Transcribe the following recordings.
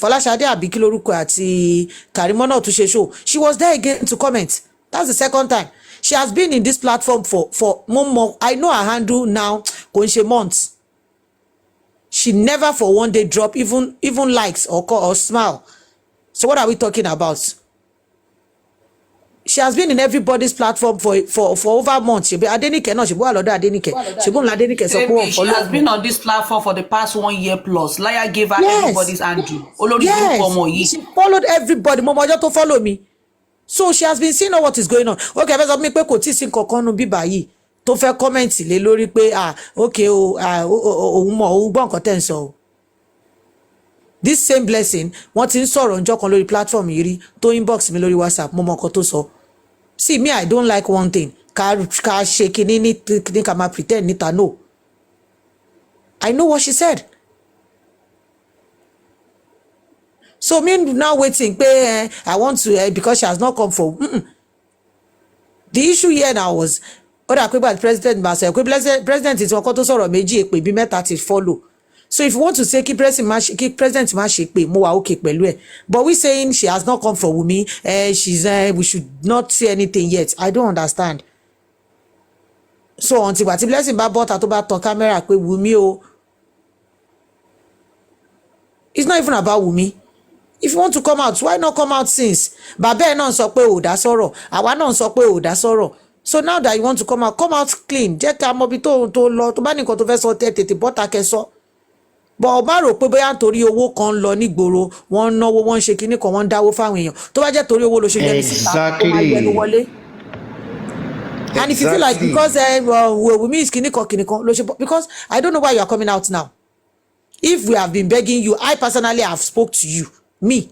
Fọláṣadé àbí kí lorúkọ àti Karimo náà tún ṣe show. She was there again to comment. That's the second time. She has been in this platform for more. I know her handle now, kò ń ṣe months. She never for one day drop even likes or call or smile. So what are we talking about? She has been in everybody's platform for over months. She be Adenike náà, she bo alodo Adenike. She bo Adenike sọ pé wọ́n follow. She has been on this platform for the past 1 year plus. Liar gave her everybody's handle. Yes. She followed everybody. Mo mọjọ́ tó follow me. So she has been seeing all what is going on. Okay, fẹ́ sọ mi pé kò tí sí nǹkan nu bíbá yìí tó fẹ́ comment lé lórí pé okay òun mọ̀ òun gbọ́ nǹkan tẹ́ ń sọ. This same Blessing wọ́n ti ń sọ̀rọ̀ ńjọ́ kan lórí platform yìí rí tó inbox mi lórí WhatsApp mo mọ nǹkan tó sọ. See me, I don't like one thing. Ká ṣe kíní ní ká máa pretend níta no. I know what she said. So me now waiting pé I want to because she has not come for. The issue here now was other pé the president bá sọ pé president tí wọ́n kọ́ tó sọ̀rọ̀ méjì èpè bí mẹ́ta ti follow. So if you want to say keep president má ṣe pé mo wà okay pẹ̀lú ẹ̀, but we saying she has not come for Wunmi, she's we should not say anything yet. I don't understand. So until tí Blessing bá bọ́ta tó bá tan camera pé Wunmi o, it's not even about Wunmi. If you want to come out, why not come out since? Bàbá ẹ̀ náà sọ pé ò dá sọ̀rọ̀, àwa náà sọ pé ò dá sọ̀rọ̀. So now that you want to come out clean. Jẹ́ ká mọ̀ bí tó lọ tó bá ní nǹkan tó fẹ́ sọ tètè bọ́ta kẹsọ́. But ọba rò pé bóyá nítorí owó kan lọ nígboro wọ́n náwó wọ́n ṣe kinní kan wọ́n dáwó fáwọn èèyàn tó bá jẹ́ torí owó ló ṣe gbẹnu síta tó máa gbẹnu wọlé. And if you feel like because Wunmi is kinní kan ló ṣe because I don't know why you are coming out now. If we have been begging you, I personally have spoke to you. Me,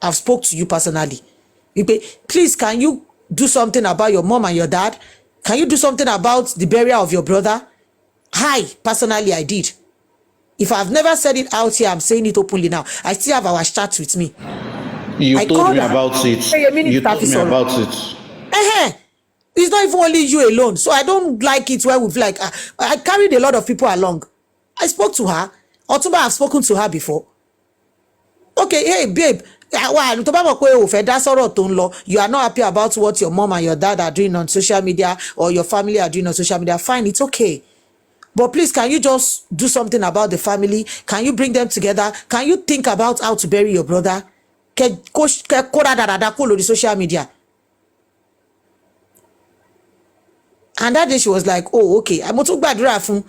I've spoke to you personally. Please, can you do something about your mom and your dad? Can you do something about the burial of your brother? Personally, I did. If I've never said it out here, I'm saying it openly now. I still have our chat with me. You told me about it. You told me about it. It's not even only you alone. So I don't like it where we've like, I carried a lot of people along. I spoke to her. Otumba, I've spoken to her before. Okay, hey, babe. You are not happy about what your mom and your dad are doing on social media or your family are doing on social media. Fine, it's okay. But please, can you just do something about the family? Can you bring them together? Can you think about how to bury your brother? Social media. And that day she was like, oh, okay. I'm tún gbàdúrà fún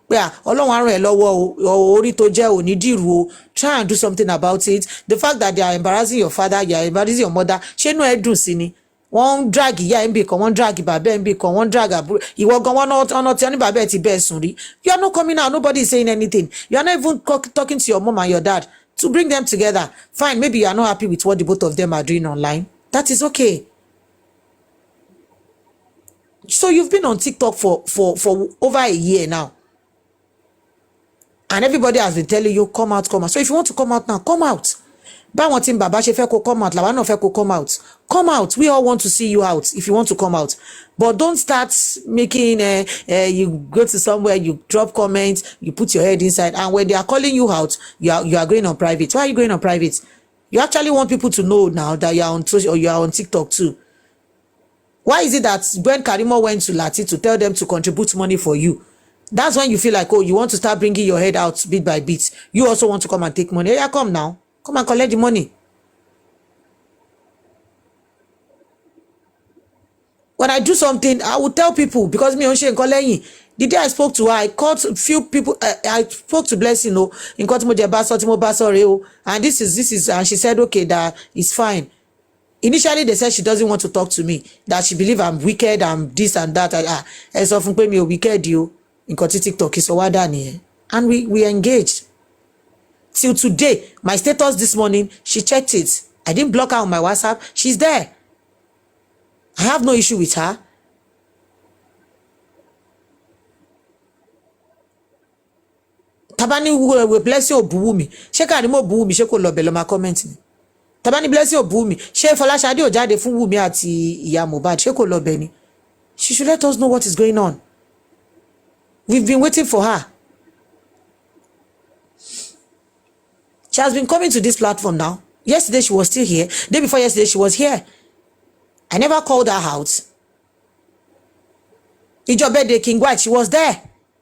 pé Ọlọ́run á ràn ẹ́ lọ́wọ́ o, orí tó jẹ́ ò ní dìrú o. Try and do something about it. The fact that they are embarrassing your father, you are embarrassing your mother, ṣé inú ẹ dùn sí ni? Wọ́n drag ìyá ẹ̀ ń bì kan, wọ́n drag bàbá ẹ̀ ń bì kan, wọ́n drag àbúrò. Ìwọ gan ọ̀nà tí wọ́n ní bàbá ẹ̀ ti bẹ́ẹ̀ sùn rí. You are not coming out. Nobody is saying anything. You are not even talking to your mom and your dad to bring them together. Fine, maybe you are not happy with what the both of them are doing online. That is okay. So you've been on TikTok for over a year now. And everybody has been telling you, come out. So if you want to come out now, come out. Báwọn tí bàbá ṣe fẹ́ kó come out, làwa náà fẹ́ kó come out. Come out. We all want to see you out if you want to come out. But don't start making, you go to somewhere, you drop comments, you put your head inside. And when they are calling you out, you are going on private. Why are you going on private? You actually want people to know now that you are on social, or you are on TikTok too. Why is it that when Karimo went to Lati to tell them to contribute money for you, that's when you feel like, oh, you want to start bringing your head out bit by bit. You also want to come and take money. Yeah, come now. Come and collect the money. When I do something, I will tell people because me on the day I spoke to her, I called a few people. I spoke to Blessing, and this is, and she said, okay, that is fine. Initially, they said she doesn't want to talk to me, that she believes I'm wicked, I'm this and that. As often pay me wicked you in TikTok is and we engaged. Till today, my status this morning, she checked it. I didn't block her on my WhatsApp. She's there. I have no issue with her. Tabani we Blessing obuwu mi. Ṣé Karimo obuwu mi, ṣé kò lọ bẹ̀ lọ ma comment ni. Tabani Blessing obuwu mi. Ṣé Fọláṣadé ó jáde fún Wunmi àti ìyá Mohbad, ṣé kò lọ bẹ̀ ni. She should let us know what is going on. We've been waiting for her. She has been coming to this platform now. Yesterday she was still here. Day before yesterday she was here. I never called her out. Ijo birthday King White, she was there.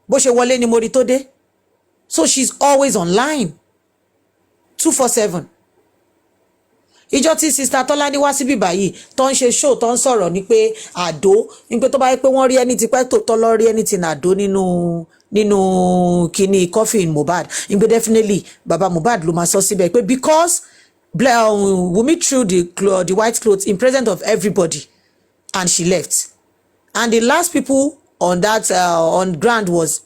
Bó ṣe wọlé ni mo rí tó dé. So she's always online. 247. Ìjọ́ tí Sister Tọ́lání wá síbí báyìí tó ń ṣe show tó ń sọ̀rọ̀ ní pé Àdó ní pé tó bá yẹ pé wọ́n rí ẹni tí pẹ́ tó tọ́lọ́ rí ẹni tí Àdó nínú kíní coffin Mohbad ní pé definitely baba Mohbad ló máa sọ síbẹ̀ pé because Wunmi threw the white clothes in presence of everybody and she left, and the last people on that on ground was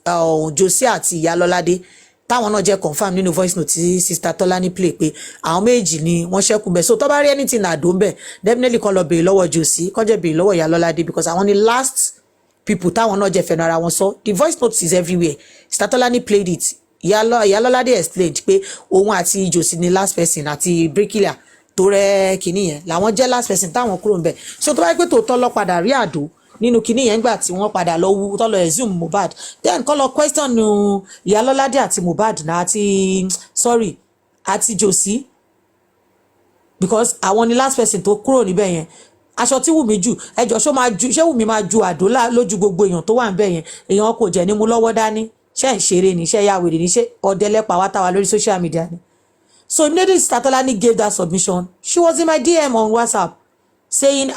Josie àti Ìyálọ́ládé táwọn náà jẹ́ confam nínú voice note tí Sister Tọ́lání play pé àwọn méjì ni wọ́n ṣẹ́kù bẹ́ẹ̀ so tó bá rí anything Àdó ńbẹ̀ definitely kan lọ béèrè lọ́wọ́ Josie kan jẹ́ béèrè lọ́wọ́ Ìyálọ́ládé because àwọn ni last people táwọn náà jẹ́ fẹnu ara wọn sọ. The voice note is everywhere. Sister Tọ́lání played it. Ìyálọ́ládé explained pé òun àti Josie ni last person àti Bricklayer tó rẹ́ kìíní yẹn làwọn jẹ́ last person táwọn kúrò ńbẹ̀ so tó bá yẹ pé tòótọ́ lọ padà rí Àdó nínú kinní yẹn gbà tí wọ́n padà lọ wú tó lọ exhume Mohbad then kọ́ lọ question Ìyálọ́ládé àti Mohbad náà àti Josie because àwọn ni last person tó kúrò níbẹ̀ yẹn aṣọ tí Wùmí jù ẹjọ́ ṣé Wùmí máa ju Àdó lójú gbogbo èèyàn tó wà níbẹ̀ yẹn èèyàn kò jẹ́ ní mú lọ́wọ́ dání ṣé ń ṣeré ni ṣé ya wèrè ni ṣé ọ̀dẹ́lẹ́pàá wá táwa lórí social media ni. So immediately Sister Tolani gave that submission. She was in my DM on WhatsApp saying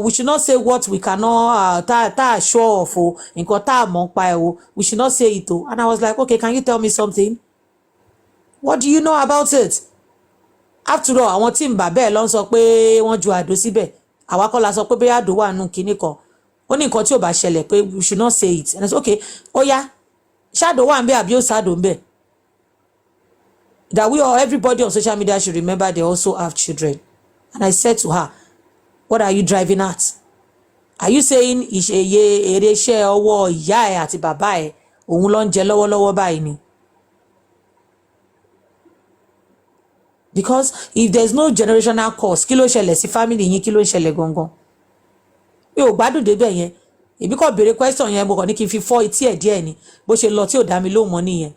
we should not say what we cannot tá sure of o nǹkan tá mọ̀ pa ẹ o we should not say it o. And I was like, okay, can you tell me something? What do you know about it? After all, àwọn tí ń bà bẹ́ẹ̀ lọ sọ pé wọ́n ju Àdó síbẹ̀ àwa kọ́ la sọ pé bóyá Àdó wà nù kinní kan ó ní nǹkan tí ò bá ṣẹlẹ̀ pé we should not say it. And I said, okay, ó yá ṣáàdó wà ń bẹ àbí ó ṣáàdó ń bẹ. That we or everybody on social media should remember they also have children. And I said to her, what are you driving at? Are you saying ìṣèyẹ èrè iṣẹ́ ọwọ́ ìyá ẹ̀ àti bàbá ẹ̀ òun ló ń jẹ lọ́wọ́lọ́wọ́ báyìí ni? Because if there's no generational cause kí ló ṣẹlẹ̀ sí family yín kí ló ń ṣẹlẹ̀ gangan? Mi ò gbádùn débẹ̀ yẹn èmi kò béèrè question yẹn mo kàn ní kí n fi fọ́ etí ẹ̀ díẹ̀ ni bó ṣe lọ tí ò dá mi lóhùn mọ́ nìyẹn.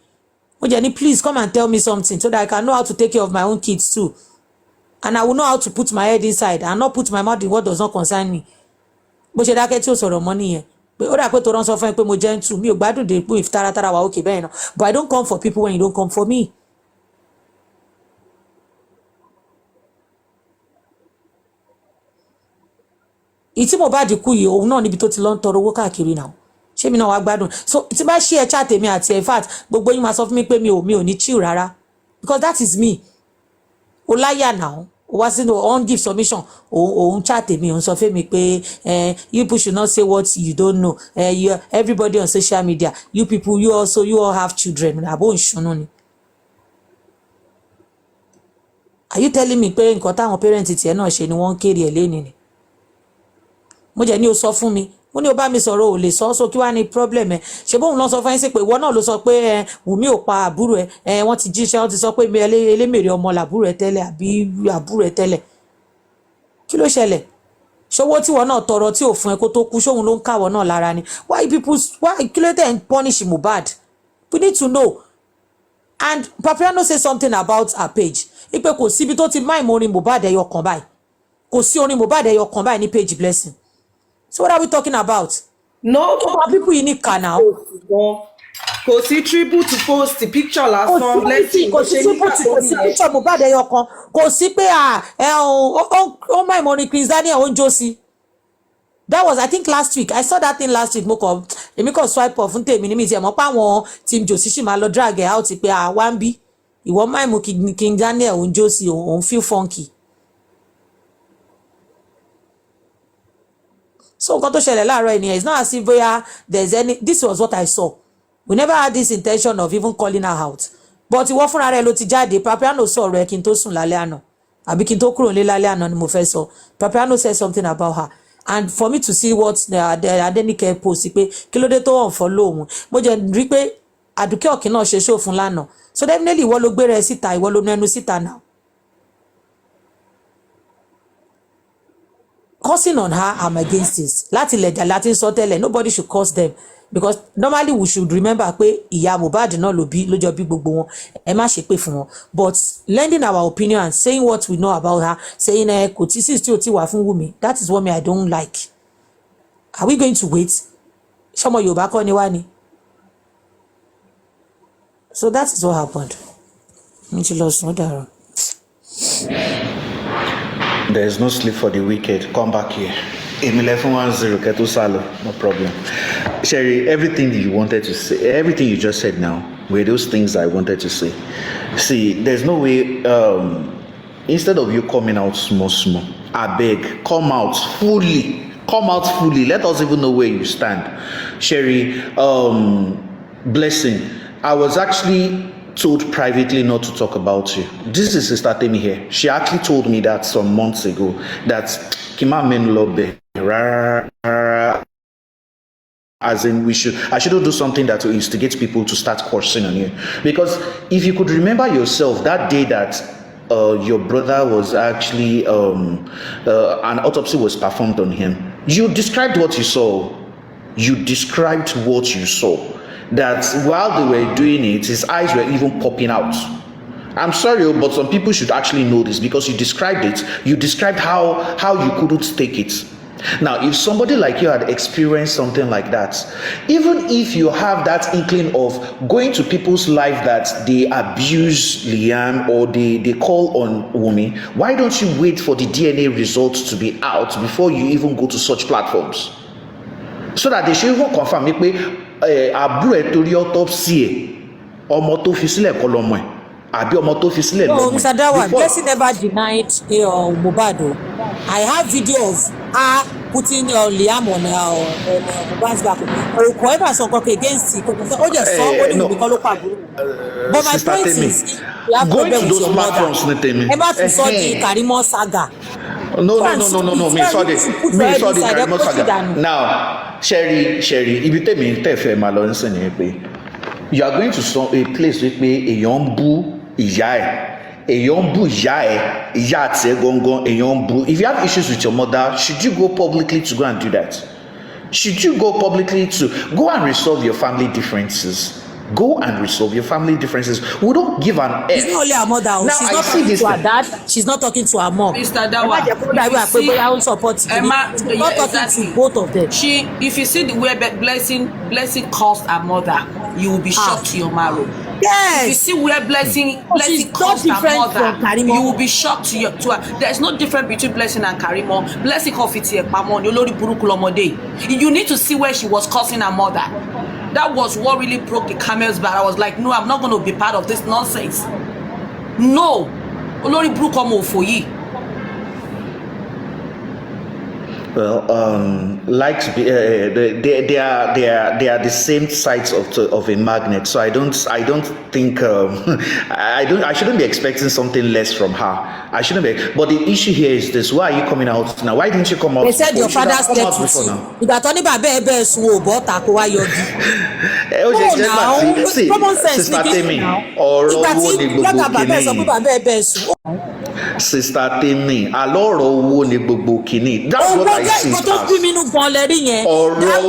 Mo jẹ́ ní please come and tell me something so that I can know how to take care of my own kids too. And I will know how to put my head inside and not put my mouth in what does not concern me. Bó ṣe dákẹ́ tí ó sọ̀rọ̀ mọ́ nìyẹn. Pé ó dà pé tó rán sọ fún ẹ pé mo gentle mi ò gbádùn dé pé if taratara wà okay bẹ́ẹ̀ náà. But I don't come for people when you don't come for me. Ìtí Mohbad kú yìí òun náà níbi tó ti lọ ń tọrọ owó káàkiri náà. Ṣé mi náà wá gbádùn? So tí bá ṣe ẹ chat èmi àti ẹ fat gbogbo yín máa sọ fún mi pé mi ò ní chill rárá. Because that is me. Ó láyà náà. Ó wá sínú on give submission. Òun chat èmi òun sọ fún mi pé you people should not say what you don't know. Everybody on social media, you people, you all have children. Àbó ìṣúná ni. Are you telling me pé nǹkan táwọn parents tiẹ̀ náà ṣe ni wọ́n ń kéré ẹ̀ léni ni? Mo jẹ́ ní o sọ fún mi ó ní o bá mi sọ̀rọ̀ ò lè sọ so kí wá ní problem ẹ ṣe bóun lọ sọ fún ẹ sí pé ìwọ náà ló sọ pé Wùmí ò pa àbúrò ẹ wọ́n ti jíṣẹ́ wọ́n ti sọ pé elémèrè ọmọ làbúrò ẹ tẹ́lẹ̀ àbí àbúrò ẹ tẹ́lẹ̀ kí ló ṣẹlẹ̀ ṣọwọ́ tí wọ́n náà tọrọ tí ò fún ẹ kó tó kú ṣóun ló ń káwọ́ náà lára ni why kí ló tẹ̀ ń punish Mohbad? We need to know. And Papiano say something about her page ipe kò síbi tó ti máìmù orin Mohbad ẹyọ kan báyìí kò sí orin Mohbad ẹyọ kan báyìí ní page Blessing. So what are we talking about? No, people in it now. Kò sí tribute to post the picture last song. Kò sí tribute kò sí picture Mohbad ẹyọ kan. Kò sí pé oh my money Chris Daniel ó ń jó sí. That was I think last week. I saw that thing last week. Èmi kò swipe off fún tèmi ní mi ti ẹ̀ mọ̀ pé àwọn team Josie sì máa lọ drag ẹ̀ out pé wá ń bí. Ìwọ máa mú King Daniel ó ń jó sí òun feel funky. So nǹkan tó ṣẹlẹ̀ láàárọ̀ ènìyàn it's not as if there's any this was what I saw. We never had this intention of even calling her out. But ìwọ fúnra rẹ̀ ló ti jáde Papiano sọ̀rọ̀ ẹ̀ kí n tó sùn lálẹ́ àná àbí kí n tó kúrò nílé lálẹ́ àná ni mo fẹ́ sọ. Papiano said something about her and for me to see what Adenike post pé kí ló dé tó unfollow òun mo jẹ́ rí pé Àdùkẹ́ Ọ̀kín náà ṣe show fún lánàá so definitely ìwọ ló gbé rẹ̀ síta ìwọ ló nu ẹnu síta náà. cursing on her, I'm against this. Latin sọ tẹ́lẹ̀, nobody should curse them. Because normally we should remember pé ìyá Mohbad náà ló jọ bí gbogbo wọn, ẹ má ṣe pé fún wọn. But lending our opinion and saying what we know about her, saying kò tí sí tí ò tí wà fún Wunmi, that is what I don't like. Are we going to wait? Ṣọmọ Yorùbá kọ́ ni wá ni. So that is what happened. There is no sleep for the wicked. Come back here. No problem. Sherry, everything you wanted to say, everything you just said now, were those things I wanted to say. See, there's no way, instead of you coming out small, I beg, come out fully. Come out fully. Let us even know where you stand. Sherry, Blessing, I was actually told privately not to talk about you. This is Sister Temi here. She actually told me that some months ago that Kima men love as in I shouldn't do something that will instigate people to start cursing on you. Because if you could remember yourself that day that your brother was actually an autopsy was performed on him, you described what you saw. That while they were doing it, his eyes were even popping out. I'm sorry, but some people should actually know this because you described it. You described how you couldn't take it. Now, if somebody like you had experienced something like that, even if you have that inkling of going to people's life that they abuse Liam or they call on Wunmi, why don't you wait for the DNA results to be out before you even go to such platforms? So that they should even confirm pé àbúrò ẹ̀ torí autopsy ẹ̀ ọmọ tó fi sílẹ̀ kọ́ lọ́mọ ẹ̀ àbí ọmọ tó fi sílẹ̀ lọ́mọ ẹ̀. Mr. Dawan, Blessing never denied Mohbad. I have video of her putting Liam on Mohbad's back. Kò ever sọ kankan against it. Ó jẹ́ sọ ó ní Wunmi kọ́ ló pa àbúrò. But my point is, you have problem with your mother. Ẹ bá tún sọ di Karimo saga. No. Me sorry, Karimo saga. Now, Sherry, ibi tèmi tẹ̀fẹ̀ máa lọ nísìn ni pé you are going to some a place where èèyàn ń bú ìyá àti ẹ̀ gangan èèyàn ń bú. If you have issues with your mother, should you go publicly to go and do that? Should you go publicly to go and resolve your family differences? Go and resolve your family differences. We don't give an F. It's not only her mother. Now, she's not talking to her dad. She's not talking to her mom. Mr. Dawa, She's not talking to both of them. If you see the way Blessing caused her mother, you will be shocked to your marrow. Yes. If you see where Blessing caused her mother, you will be shocked to her. There's no difference between Blessing and Karimo. Blessing you need to see where she was causing her mother. That was what really broke the camel's back. I was like, no, I'm not going to be part of this nonsense. No. Olori broke for you. Well, like they are the same sides of a magnet. So I don't think I shouldn't be expecting something less from her. I shouldn't be. But the issue here is this: why are you coming out now? Why didn't you come out? They said your father slept with you. Ìgbà tó ní bàbá ẹ bẹ́ẹ̀ sùn ò bọ́ ta kó wá yọjú. See, Sister Temi, ọ̀rọ̀ wo ni gbogbo kìíní? Sister Temi, alọ́rọ̀ owó ni gbogbo kìíní. That's what I see as. That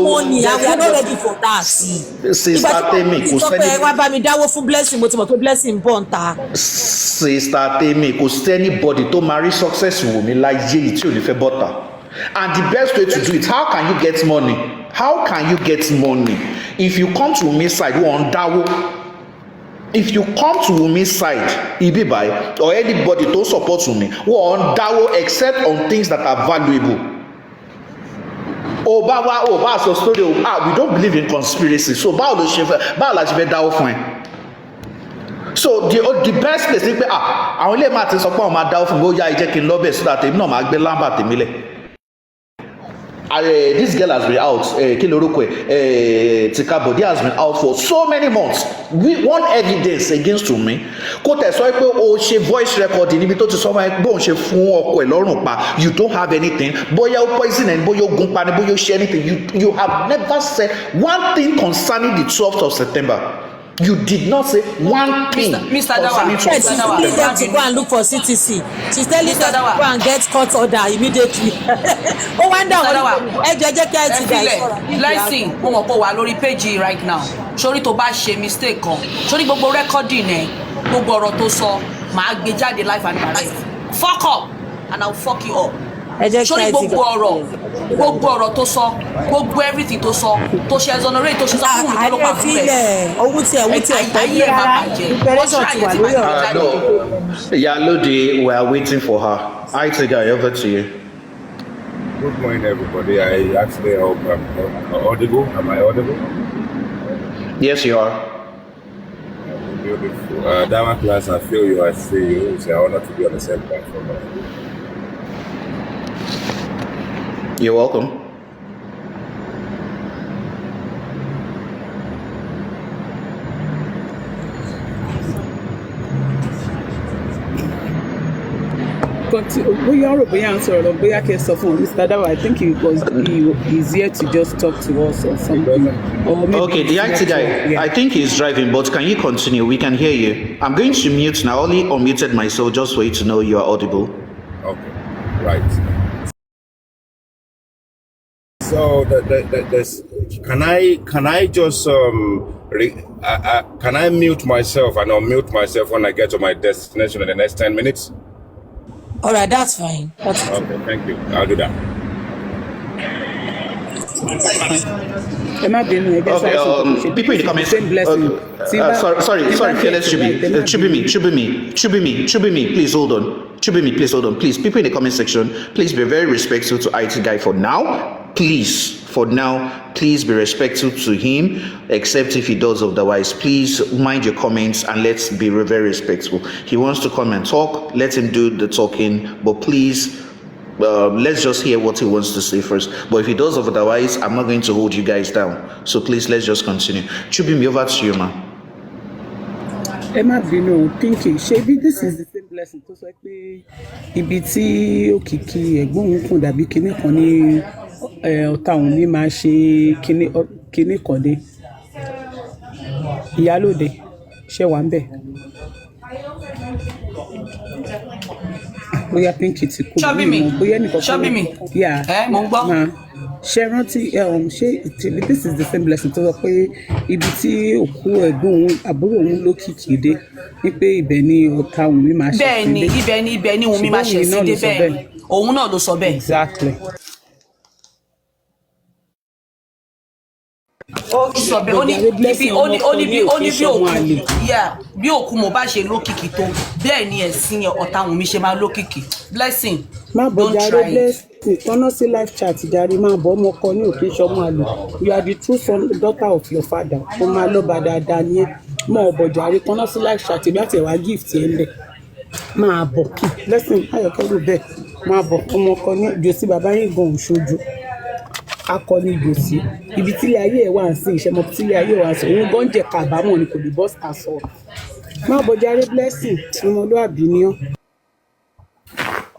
money, I am not ready for that. Sister Temi, kò sẹ́ni. Wá bá mi dáwó fún Blessing, mo ti mọ̀ pé Blessing bọ̀ ń ta. Sister Temi, kò sẹ́nibody tó marry success Wunmi láyé yìí tí ò ní fẹ́ bọ́ta. And the best way to do it, how can you get money? How can you get money? If you come to Wunmi's side, you on dawo. If you come to Wunmi's side, Ibibai, or anybody to support Wunmi, who on dawo except on things that are valuable. So story. We don't believe in conspiracy. So so the best place is àwọn ilé máa ti sọ pé àwọn máa dáwọ́ fún mi ó yá ìjẹ́ kí n lọ́bẹ̀ so that èmi náà máa gbé lámbà tèmi lẹ̀. This girl has been out kí lorúkọ ẹ̀ Tika Bode has been out for so many months. One evidence against Wunmi kó tẹ̀ sọ pé o ṣe voice recording níbi tó ti sọ fún ẹ pé òun ṣe fún ọkọ ẹ̀ lọ́rùn pa, you don't have anything, bóyá o poison ẹ̀ bóyá o gun pa ni bóyá o ṣe anything, you have never said one thing concerning the 12th of September. You did not say one thing. Mr. Dawa, She's telling them to go and look for CTC. She's telling them to go and get court order immediately. Oh, wonder lẹ́sìn mo mọ̀ pé wà lórí péjì right now sórí tó bá ṣe mistake kan sórí gbogbo rẹ́kọ́dì náà gbogbo ọ̀rọ̀ tó sọ màá gbé jáde live and direct fuck up and I'll fuck you up sórí gbogbo ọ̀rọ̀ tó sọ gbogbo everything tó sọ tó ṣe exonerate tó ṣe sọ fún mi tó ló pa fún rẹ̀ owó tí ayé ẹ̀ má bàjẹ́ preparation ti wà lórí ọ̀rọ̀. No, Yalode, we are waiting for her. I take her over to you. Good morning, everybody. I actually hope I'm audible. Am I audible? Yes, you are. Beautiful. Diamond class, I feel you. I see you. It's an honor to be on the same platform. You're welcome. Bóyá ọ̀rọ̀ bóyá ń sọ̀rọ̀ bóyá kẹ́ sọ fún Mr. Dawa. I think he's here to just talk to us or something. Or maybe Okay, the IT guy, yeah. I think he's driving, but can you continue? We can hear you. I'm going to mute now. I only unmuted myself just for you to know you are audible. Okay, right. So, can I just can I mute myself and unmute myself when I get to my destination in the next 10 minutes? All right, that's fine. Okay, thank you. I'll do that. Okay, people in the comments. Sorry, fearless Chubimi, please hold on. Please, people in the comment section, please be very respectful to IT guy for now. Please be respectful to him, except if he does otherwise. Please mind your comments and let's be very respectful. He wants to come and talk, let him do the talking, but please, let's just hear what he wants to say first. But if he does otherwise, I'm not going to hold you guys down. So please, let's just continue. Chubimi, over to you, man. Emma Bino, Pinky, Shebi, this is the same blessing. Tó sọ pé ibi tí òkìkí ẹ̀gbọ́n òun kùn dàbí kinní kan ní ọ̀tá òun ní máa ṣe kinní kan dé. Ìyálóde, ṣé wà ń bẹ̀? Bóyá Pinky ti kú. Bóyá nìkan ṣọ́bí mi mo ń gbọ́. Ṣé rántí ṣé this is the same blessing tó sọ pé ibi tí òkú ẹ̀gbọ́n òun àbúrò òun lókìkí dé ní pé ibẹ̀ ni ọ̀tá òun mi máa ṣe sí dé. ibẹ̀ ni òun mi máa ṣe sí dé bẹ́ẹ̀ ni òun náà ló sọ bẹ́ẹ̀. Exactly. ó sọ bẹ́ẹ̀ bí òkú mo bá ṣe lókìkí tó bẹ́ẹ̀ ni ẹ̀sìn ọ̀tá òun mi ṣe máa lókìkí. Blessing, don't try it. Tọ́nà sí live chat jàre máa bọ́ ọmọ kan ní òkè ṣọmọ àlè. You are the true son, daughter of your father. Ó máa lọ́ba dáadáa ní ẹ́. Mọ ọ̀bọ̀ jàre tọ́nà sí live chat bí àti ẹ̀wà gift ẹ̀ ń bẹ̀. Máa bọ̀ kí Blessing Ayọ̀kẹ́lù bẹ́ẹ̀ máa bọ̀ ọmọ kan ní ìjọsí bàbá yín gan òṣojú. Akọni ìjọsí ibi tílé ayé ẹ̀ wà ń sìn ìṣẹ́mọ tílé ayé wà ń sìn òun gan jẹ́ kábàámọ̀ ni kò lè bọ́ sà sọ̀rọ̀. Máa bọ̀ jàre Blessing ọmọlúàbí ni ọ́.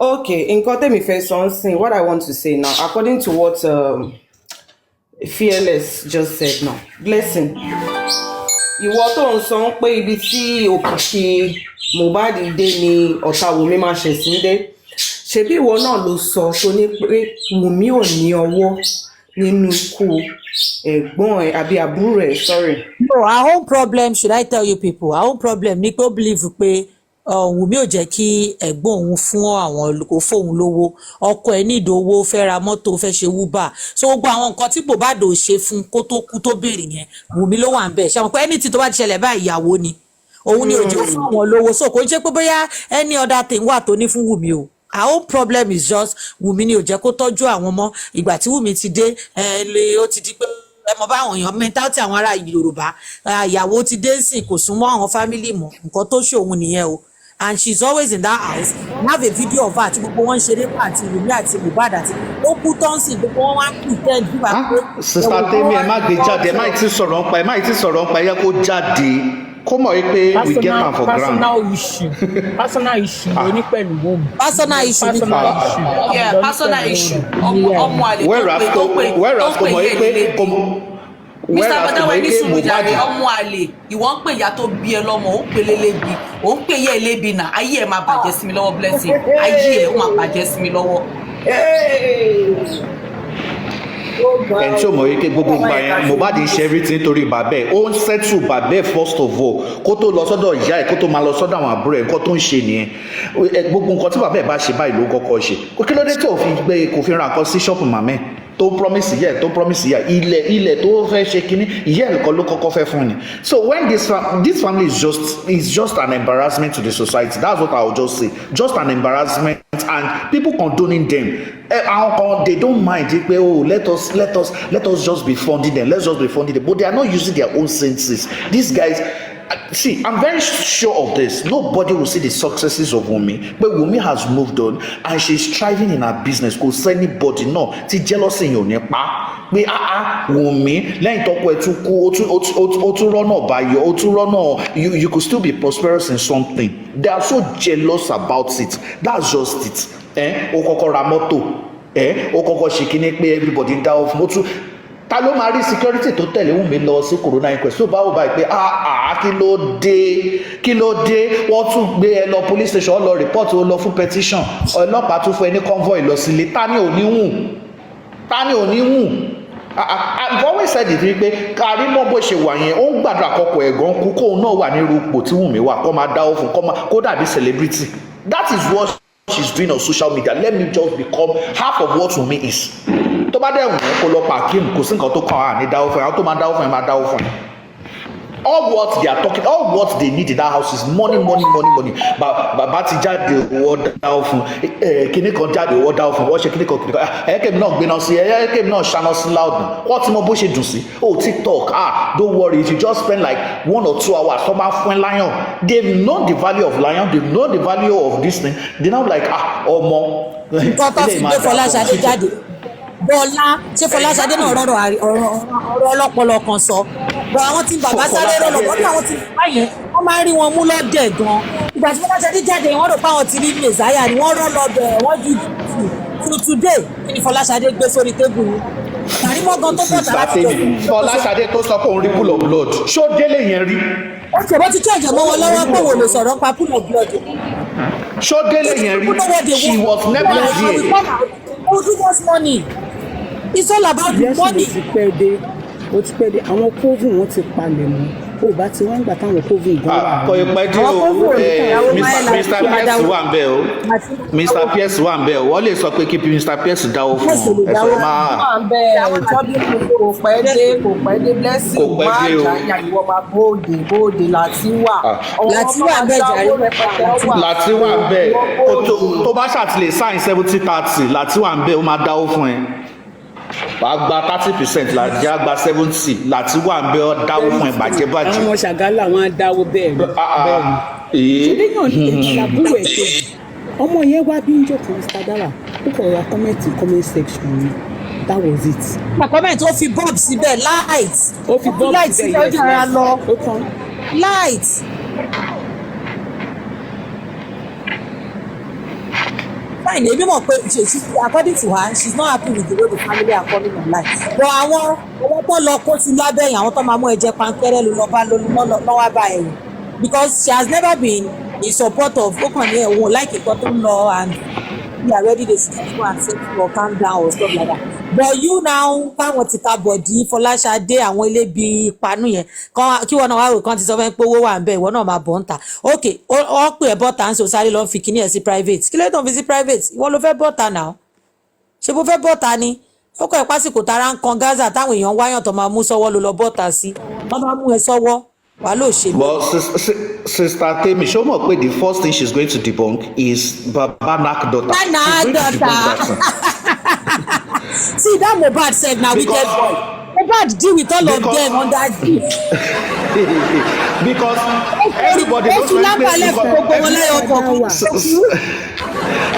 Okay, in Kotemi Fesonsin, what I want to say now, according to what Fearless just said now, Blessing, ìwọ tó ń sọ pé ibi tí òkìkí Mohbad dé ni ọ̀tá Wùmí máa ṣe sí dé, ṣebí ìwọ náà ló sọ tó ní pé Wùmí ò ní ọwọ́ nínú ikú ẹ̀gbọ́n ẹ̀ àbí àbúrò ẹ̀, sorry. No, our own problem, should I tell you people, our own problem ni pé ó believe pé Wùmí ò jẹ́ kí ẹ̀gbọ́n òun fún àwọn kò fóun lówó, ọkọ ẹ̀ nídìí owó, fẹ́ ra mọ́tò, fẹ́ ṣe wúbà, so gbogbo àwọn nǹkan tí Mohbad ò ṣe fún kó tó kú tó béèrè yẹn Wùmí ló wà ń bẹ̀. Ṣé mo pé anything tó bá ti ṣẹlẹ̀ báyìí ìyàwó ni òun ni òjò fún àwọn lówó, so kò ń ṣe pé bóyá any other thing wà tó ní fún Wùmí o. Our own problem is just Wùmí ni ò jẹ́ kó tọ́jú àwọn ọmọ. Ìgbà tí Wùmí ti dé ó ti di pé ẹ mọ̀ báwọn èèyàn mentality àwọn ará Yorùbá, ìyàwó ti dé sìn kò súnmọ́ àwọn family mọ́, nǹkan tó ṣe òun nìyẹn o. And she's always in that house. We have a video of her àti gbogbo wọn ṣeré àti Wùmí àti Mohbad àti ó kú tọ́ǹsì gbogbo wọn wá pretend bí wàá pé. Sister Temi, ẹ má gbé jáde, ẹ má tí sọ̀rọ̀ ń pa ẹ yẹ kó jáde kó mọ̀ wípé we get am for ground. Personal issue ní pẹ̀lú Wùmí. Personal issue ní pẹ̀lú. Yeah, personal issue. Ọmọ àlè tó pè whereas Badawa ní Tomoike sùúrù jàre Mohbad. ọmọ àlè ìwọ ń pè ìyá tó bí ẹ lọ́mọ ó ń pè lélébi ó ń pè yẹ lébi náà ayé ẹ máa bàjẹ́ sí mi lọ́wọ́ Blessing ayé ẹ ó máa bàjẹ́ sí mi lọ́wọ́. ẹni tí ó mọ̀ wípé gbogbo ìgbà yẹn Mohbad ń ṣe everything nítorí bàbá ẹ̀ ó ń settle bàbá ẹ̀ first of all kó tó lọ sọ́dọ̀ ìyá ẹ̀ kó tó máa lọ sọ́dọ̀ àwọn àbúrò ẹ̀ nǹkan tó ń ṣe nìyẹn gbogbo nǹkan tí bàbá ẹ̀ bá ṣe báyìí ló kọ́kọ́ ṣe kí ló dé tó fi gbé kò fi ra nǹkan sí ṣọ́ọ̀pù màmá ẹ̀ tó promise ìyá ẹ̀ tó promise ìyá ilẹ̀ tó fẹ́ ṣe kínní ìyá ẹ̀ nìkan ló kọ́kọ́ fẹ́ fún ni. So when this family is just an embarrassment to the society, that's what I will just say, just an embarrassment, and people condoning them. They don't mind it, oh, let us just be funding them, let's just be funding them, but they are not using their own senses. These guys, see, I'm very sure of this. Nobody will see the successes of Wunmi, but Wunmi has moved on and she's thriving in her business. Kò sí anybody no tí jealousy yẹn ò ní pa pé Wunmi lẹ́yìn tọ́kọ ẹ̀ tún kú ó tún rọ́nà báyọ̀ ó tún rọ́nà you could still be prosperous in something. They are so jealous about it. That's just it. Ó kọ́kọ́ ra mọ́tò ó kọ́kọ́ ṣe kíní pé everybody dá off mọ́tò. Ta ló máa rí security tó tẹ̀lé Wunmi lọ sí corona inquest tó bá wò báyìí pé kí ló dé wọ́n tún gbé ẹ lọ police station ó lọ report ó lọ fún petition ọlọ́pàá tún fún ẹ ní convoy lọ sílé ta ni ò ní wù. I've always said it pé kárí mọ́ bó ṣe wà yẹn ó ń gbàdúrà kọ́kọ́ ẹ̀gàn kú kóun náà wà ní irúpò tí Wunmi wà kó máa dáwọ́ fún kó dàbí celebrity. That is what she's doing on social media. Let me just become half of what Wunmi is. Tó bá dẹ̀ wọ́n kó lọ pa Akeem kò sí nǹkan tó kàn án ní dáwọ́ fún ẹ àwọn tó máa dáwọ́ fún ẹ máa dáwọ́ fún ẹ. All what they are talking, all what they need in that house is money. Bàbá ti jáde owó dáwọ́ fún kíní kan jáde owó dáwọ́ fún wọ́n ṣe kíní kan ẹ̀ẹ́kẹ́mi náà gbéná sí ẹ̀ẹ́kẹ́mi náà ṣáná sí loud wọ́n ti mọ bó ṣe dùn sí. TikTok don't worry if you just spend like 1 or 2 hours tó bá fún ẹ lion they've known the value of lion they've known the value of this thing they now like ọmọ. nǹkan tó fi gbé Fọláṣadé jáde Bọ́lá ṣé Fọláṣadé náà ọ̀rọ̀ ọlọ́pọlọ kan sọ bọ́ àwọn tí bàbá sáré rọlọ̀ bọ́ bí àwọn tí bàbá yẹn wọ́n máa ń rí wọn mú lọ́dẹ̀ gan ìgbà tí Fọláṣadé jáde wọ́n rò pé àwọn ti rí mẹ̀sáyà ni wọ́n rán lọ́dẹ̀ wọ́n ju to today kí ni Fọláṣadé gbé sórí tébù yìí tàrí mọ́ gan tó bọ̀ tàrà tó tó. Fọláṣadé tó sọ pé òun rí pool of blood ṣó délé yẹn rí. ó ṣe bó ti tí ọ̀jọ̀ mọ́ wọn lọ́wọ́ pé wò lè sọ̀rọ̀ pa pool of blood. ṣó délé yẹn rí she was never there. ó do most money it's all about the money. ó ti pẹ́ dé àwọn coven wọn ti palẹ̀ mọ́ ó bá ti wọ́n gbà táwọn coven gan wà. kò ì pẹ́ dé o Mr. Pierce wà ń bẹ̀ o Mr. Pierce wà ń bẹ̀ o wọ́n lè sọ pé kí Mr. Pierce dáwọ́ fún ọ ẹ̀sọ́ máa. wà ń bẹ ìtọ́jú kò pẹ́ dé Blessing máa jàyà ìwọ máa bóde láti wà. Láti wà bẹ́ẹ̀ jàre láti wà ń bẹ̀ tó bá ṣàtìlẹ̀ sáìn 70-30 láti wà ń bẹ̀ ó máa dáwọ́ fún ẹ. wàá gba 30% láti á gba 70 láti wà ń bẹ ọ dáwó fún ẹ bàjẹ́. àwọn ọmọ Ṣàgálà wọn á dáwó bẹ́ẹ̀ ni ṣùgbọ́n ìṣàbúrò ẹ̀ kejì ọmọ yẹn wá bí ń jókòó Mr. Dara ó kọ̀ ra comment section ni that was it. comment ó fi bulb síbẹ̀ light ó fi bulb síbẹ̀ yẹn síbẹ̀ lọ light. Fine, èmi mọ̀ pé according to her she's not happy with the way the family are coming online. But àwọn tó lọ kó sí lábẹ́ yẹn àwọn tó máa mú ẹ̀jẹ̀ pankẹ́rẹ́ ló lọ bá lọ́wọ́ bá ẹ̀yìn because she has never been in support of okan ní ẹ̀wọ̀n like nǹkan tó ń lọ and we are ready to go and say or calm down or stuff like that. But you now káwọn ti ka bọ̀dí Fọláṣadé àwọn ilé bíi ìpanu yẹn kí wọn náà wá rò kán ti sọ fẹ́ pé owó wà ń bẹ̀ ìwọ náà máa bọ̀ ń ta ok ọ pè ẹ́ bọ́ta ń sọ sáré lọ́n fi kíní ẹ̀ sí private kí ló tó ń fi sí private ìwọ ló fẹ́ bọ́ta náà ṣé bó fẹ́ bọ́ta ni ó kọ́ ẹ̀ pásìkò tara ń kan Gaza táwọn èèyàn wáyàn tó máa mú sọ́wọ́ ló lọ bọ́ta sí wọ́n máa mú ẹ sọ́wọ́ wàá lò ṣe. But Sister Temi ṣó mọ̀ pé the first thing she's going to debunk is Babanak daughter. Babanak daughter. See that Mohbad said na wicked boy. Mohbad deal with all of them on that deal. Because everybody knows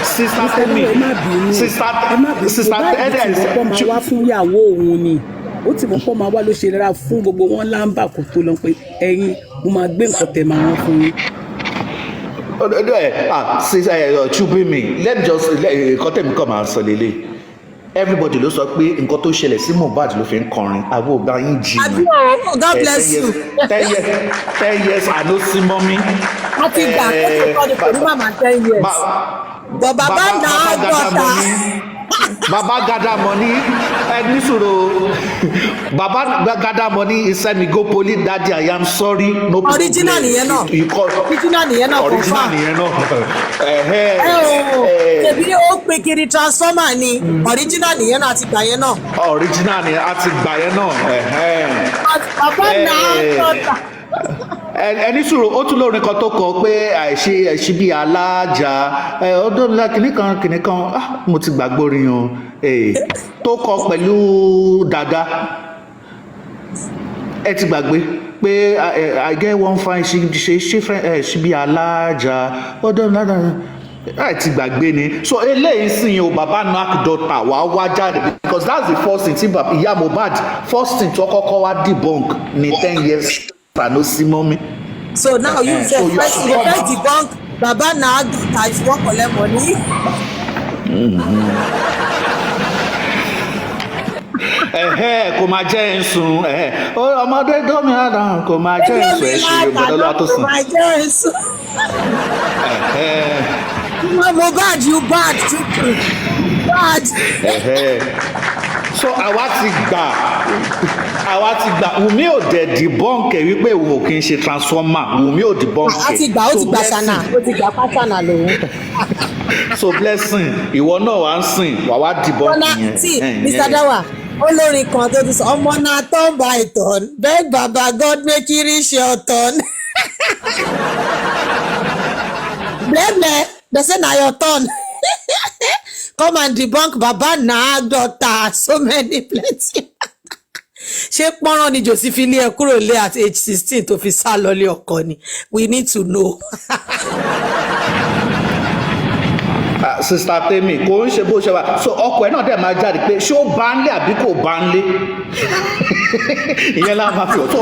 Sister Temi Sister Temi wá fún ìyàwó òun ni ó ti mọ̀ pọ́ máa wá ló ṣe rárá fún gbogbo wọn láǹbà kò tó lọ pé ẹ̀yin mo máa gbé nǹkan tẹ̀ máa wọ́n fún yín. Chubimi let me just nǹkan tẹ̀mí kàn máa sọ lélẹ̀ everybody ló sọ pé nǹkan tó ṣẹlẹ̀ sí Mohbad ló fi ń kọrin àwọn ọba yín jí àbí o God bless you. 10 years àná sí mọ́mí. wọ́n ti gbà pé kò ní kò ní màmá 10 years. bọ̀ bàbá náà gbọ́ta. Baba Gada money, ẹni sọ̀rọ̀. Baba Gada money he send me go police daddy I am sorry no problem. Original nìyẹn náà. Original nìyẹn náà. Original nìyẹn náà. Ṣèbí ó pe kiri transformer ni original nìyẹn náà àti gbà yẹn náà. Original nìyẹn àti gbà yẹn náà. Bàbá náà gbọ́ta. Ẹni sùúrù ó tún lórin kan tó kọ pé àìṣe bí alájà ọdún ńlá kìnìkan mo ti gbàgbọ́ orin o tó kọ pẹ̀lú Dada ẹ ti gbàgbé pé I get one fine ṣe bí alájà ọdún ńlá ẹ ti gbàgbé ni so eléyìí sìn o baba knack daughter wá jáde because that's the first thing tí ìyá Mohbad first thing tó kọ́kọ́ wá debunk ní 10 years. No see mommy. So now you say first debunk Baba na daughter if you wan collect money. Kò máa jẹ́ ẹ̀sùn ọmọdé gómìn àdán kò máa jẹ́ ẹ̀sùn ẹ̀sùn Yorùbá lọ́wọ́ tó sùn. Kò máa jẹ́ ẹ̀sùn. Mohbad you bad too bad. So àwa ti gbà Wùmí ò dẹ̀ debunk wípé òun ò kí n ṣe transformer Wùmí ò debunk. ó ti gbà ṣáná ó ti gbà pátánà lòun. So blessing ìwọ náà wá ń sìn wà wá debunk yẹn. tí Mr. Dawa olórin kan tó ti sọ ọmọ náà turn by turn beg Baba God make you reach your turn. blẹ́blẹ́ they say na your turn. Come and debunk Baba na daughter so many plenty. Ṣé pọ́nrán ni Josephine ẹ kúrò lé at age 16 tó fi sá lọlé ọkọ ni we need to know. Sister Temi kò ń ṣe bó ṣe wà so ọkọ ẹ náà dẹ̀ máa jáde pé ṣé ó bá ń lé àbí kò bá ń lé ìyẹn la máa fi ọ̀ so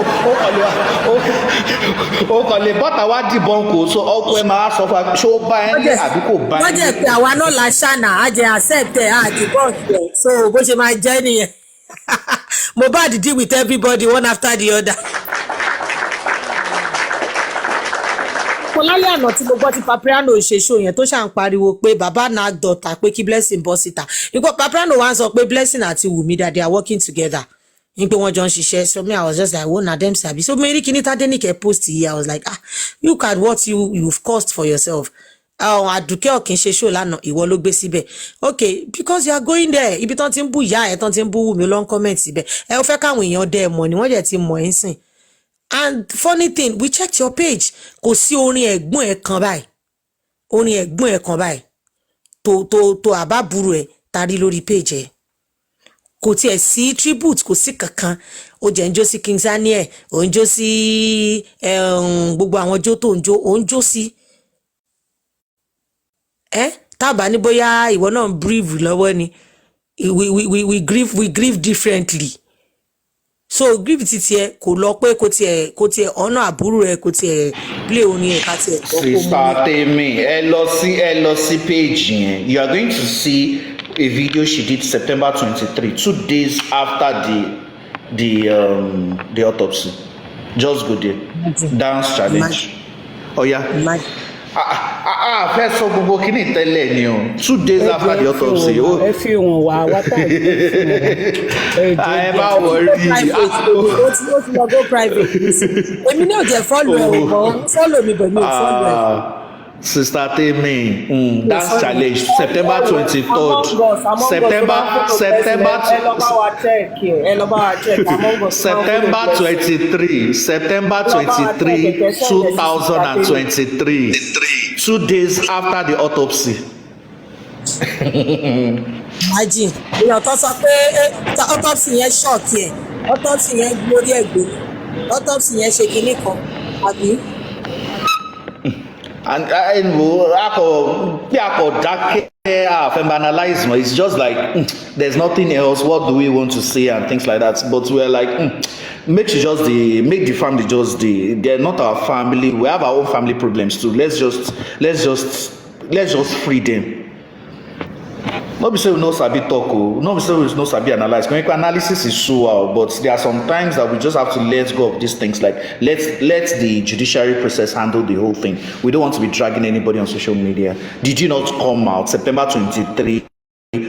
ó kàn lè bọ́tà wá dìbọn kò so ọkọ ẹ máa sọ fún wa ṣé ó bá ẹ ń lé àbí kò bá ẹ ń lé. wọ́n jẹ́ pé àwa náà la ṣànà á jẹ́ accept ẹ̀ á dìbọn ẹ̀ so bó ṣe máa jẹ́ nìyẹn. Mohbad deal with everybody one after the other. Lálẹ́ àná tí mo gbọ́ tí Papiano ṣe show yẹn tó ṣà ń pariwo pé Baba na daughter pé kí Blessing bọ́ síta nígbà Papiano wá ń sọ pé Blessing àti Wùmí that they are working together ní pé wọ́n jọ ń ṣiṣẹ́ so me I was just like oh na dem sabi so Mary kini Tadenike post yìí I was like look at what you've caused for yourself. Àdùkẹ́ ọ̀kìn ṣe show lánàá ìwọ ló gbé síbẹ̀ okay because you are going there ibi tán ti ń bú ìyá ẹ̀ tán ti ń bú Wùmí ló ń comment síbẹ̀ ẹ ó fẹ́ káwọn èèyàn dẹ́ ẹ mọ̀ ni wọ́n jẹ́ ti mọ̀ ẹ́ ń sìn. And funny thing we checked your page kò sí orin ẹ̀gbọ́n ẹ̀ kan báyìí tó àbábúrò ẹ̀ tari lórí page ẹ̀ kò tiẹ̀ sí tribute kò sí kankan ó jẹ́ ń jó sí King Zani ẹ̀ ó ń jó sí gbogbo àwọn jó tó ń jó ó ń jó sí tábà ní bóyá ìwọ náà ń breathe lọ́wọ́ ni we grieve differently. So grief titi ẹ kò lọ pé kò tiẹ̀ ọ̀nà àbúrò ẹ kò tiẹ̀ play orin ẹ ká tiẹ̀ gbọ́ kó mú. Sister Temi ẹ lọ sí page yẹn you are going to see a video she did September 23 2 days after the autopsy just go there dance challenge oya fẹ́ sọ gbogbo kíní tẹ́lẹ̀ ni o 2 days after the autopsy. ẹ fi wọn wá wátá ẹ bá wọrí. ó ti lọ go private. èmi náà jẹ́ follow ẹ̀ wọ́n follow mi bẹ̀ mi ò follow ẹ̀. Sister Temi dance challenge September 23rd September 23 2023 2 days after the autopsy. Imagine èèyàn tó sọ pé autopsy yẹn ṣọ́ọ̀kì ẹ̀ autopsy yẹn gbórí ẹ̀ gbé autopsy yẹn ṣe kinní kan àbí. And analyze it's just like there's nothing else what do we want to say and things like that but we're like make the family they're not our family we have our own family problems too let's just free them. No be say we no sabi talk o, no be say we no sabi analyze. Clinical analysis is so out, but there are some times that we just have to let go of these things. Like let the judiciary process handle the whole thing. We don't want to be dragging anybody on social media. Did you not come out September 23,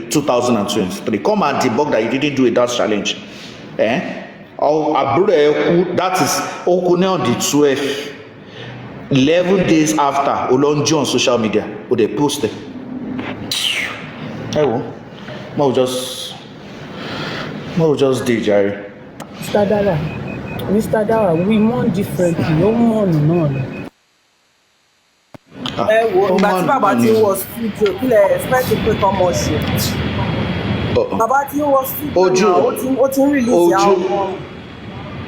2023? Come and debug that you didn't do a dance challenge. Oh, that is Okune on the 12th. 11 days after Olonjo on social media, or they post it. We'll just do, Jerry. Mr. Dara, we mourn differently. No mourn, no. Ìgbà tí bàbá tí ń wọ studio kí lẹ expect pé kọ́ mọ̀ ṣe. Bàbá tí ń wọ studio náà ó ti ń release àwọn.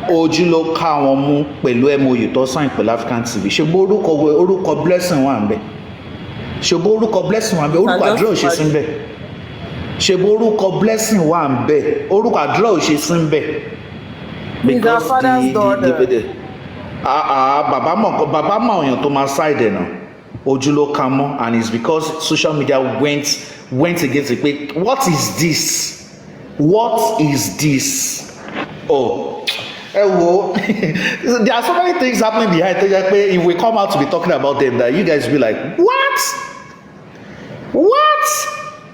Ojú ló ká wọn mú pẹ̀lú MOU tó sign pẹ̀lú African TV. Ṣé bó orúkọ blessing wà ń bẹ̀? Ṣé bó orúkọ blessing wà ń bẹ̀? Orúkọ àdúrà ò ṣe sí ń bẹ̀. Ṣé bó orúkọ blessing wà ń bẹ̀? Orúkọ àdúrà ò ṣe sí ń bẹ̀. Because bàbá mọ̀ èèyàn tó máa side ẹ̀ náà. Ojú ló ká mọ́, and it's because social media went against it. Pé what is this? What is this? Oh. There are so many things happening behind. If we come out to be talking about them, that you guys be like, what?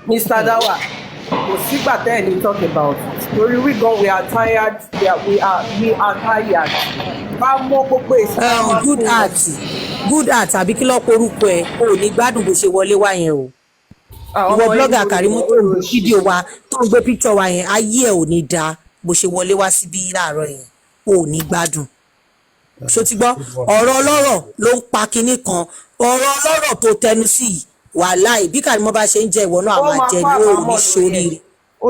Mr. Dawa, kò sígbà tẹ́ ẹ̀ ní talk about it. Torí we are tired. We are tired. Bá mọ́ gbogbo èsì. Good art àbí kí lọ́ọ́ porúkọ ẹ̀ o ò ní gbádùn bó ṣe wọlé wá yẹn o. Ìwọ blogger Karimo tó ń gbé fídíò wa tó ń gbé picture wa yẹn ayé ẹ̀ ò ní dáa bó ṣe wọlé wá síbí láàárọ̀ yẹn o ò ní gbádùn. Ṣó ti gbọ́ ọ̀rọ̀ ọlọ́rọ̀ ló ń pa kinní kan ọ̀rọ̀ ọlọ́rọ̀ tó tẹnu sí yìí wàláì bí Karimo bá ṣe ń jẹ ìwọ náà àwọn àjẹ ni ó ní sóríire ó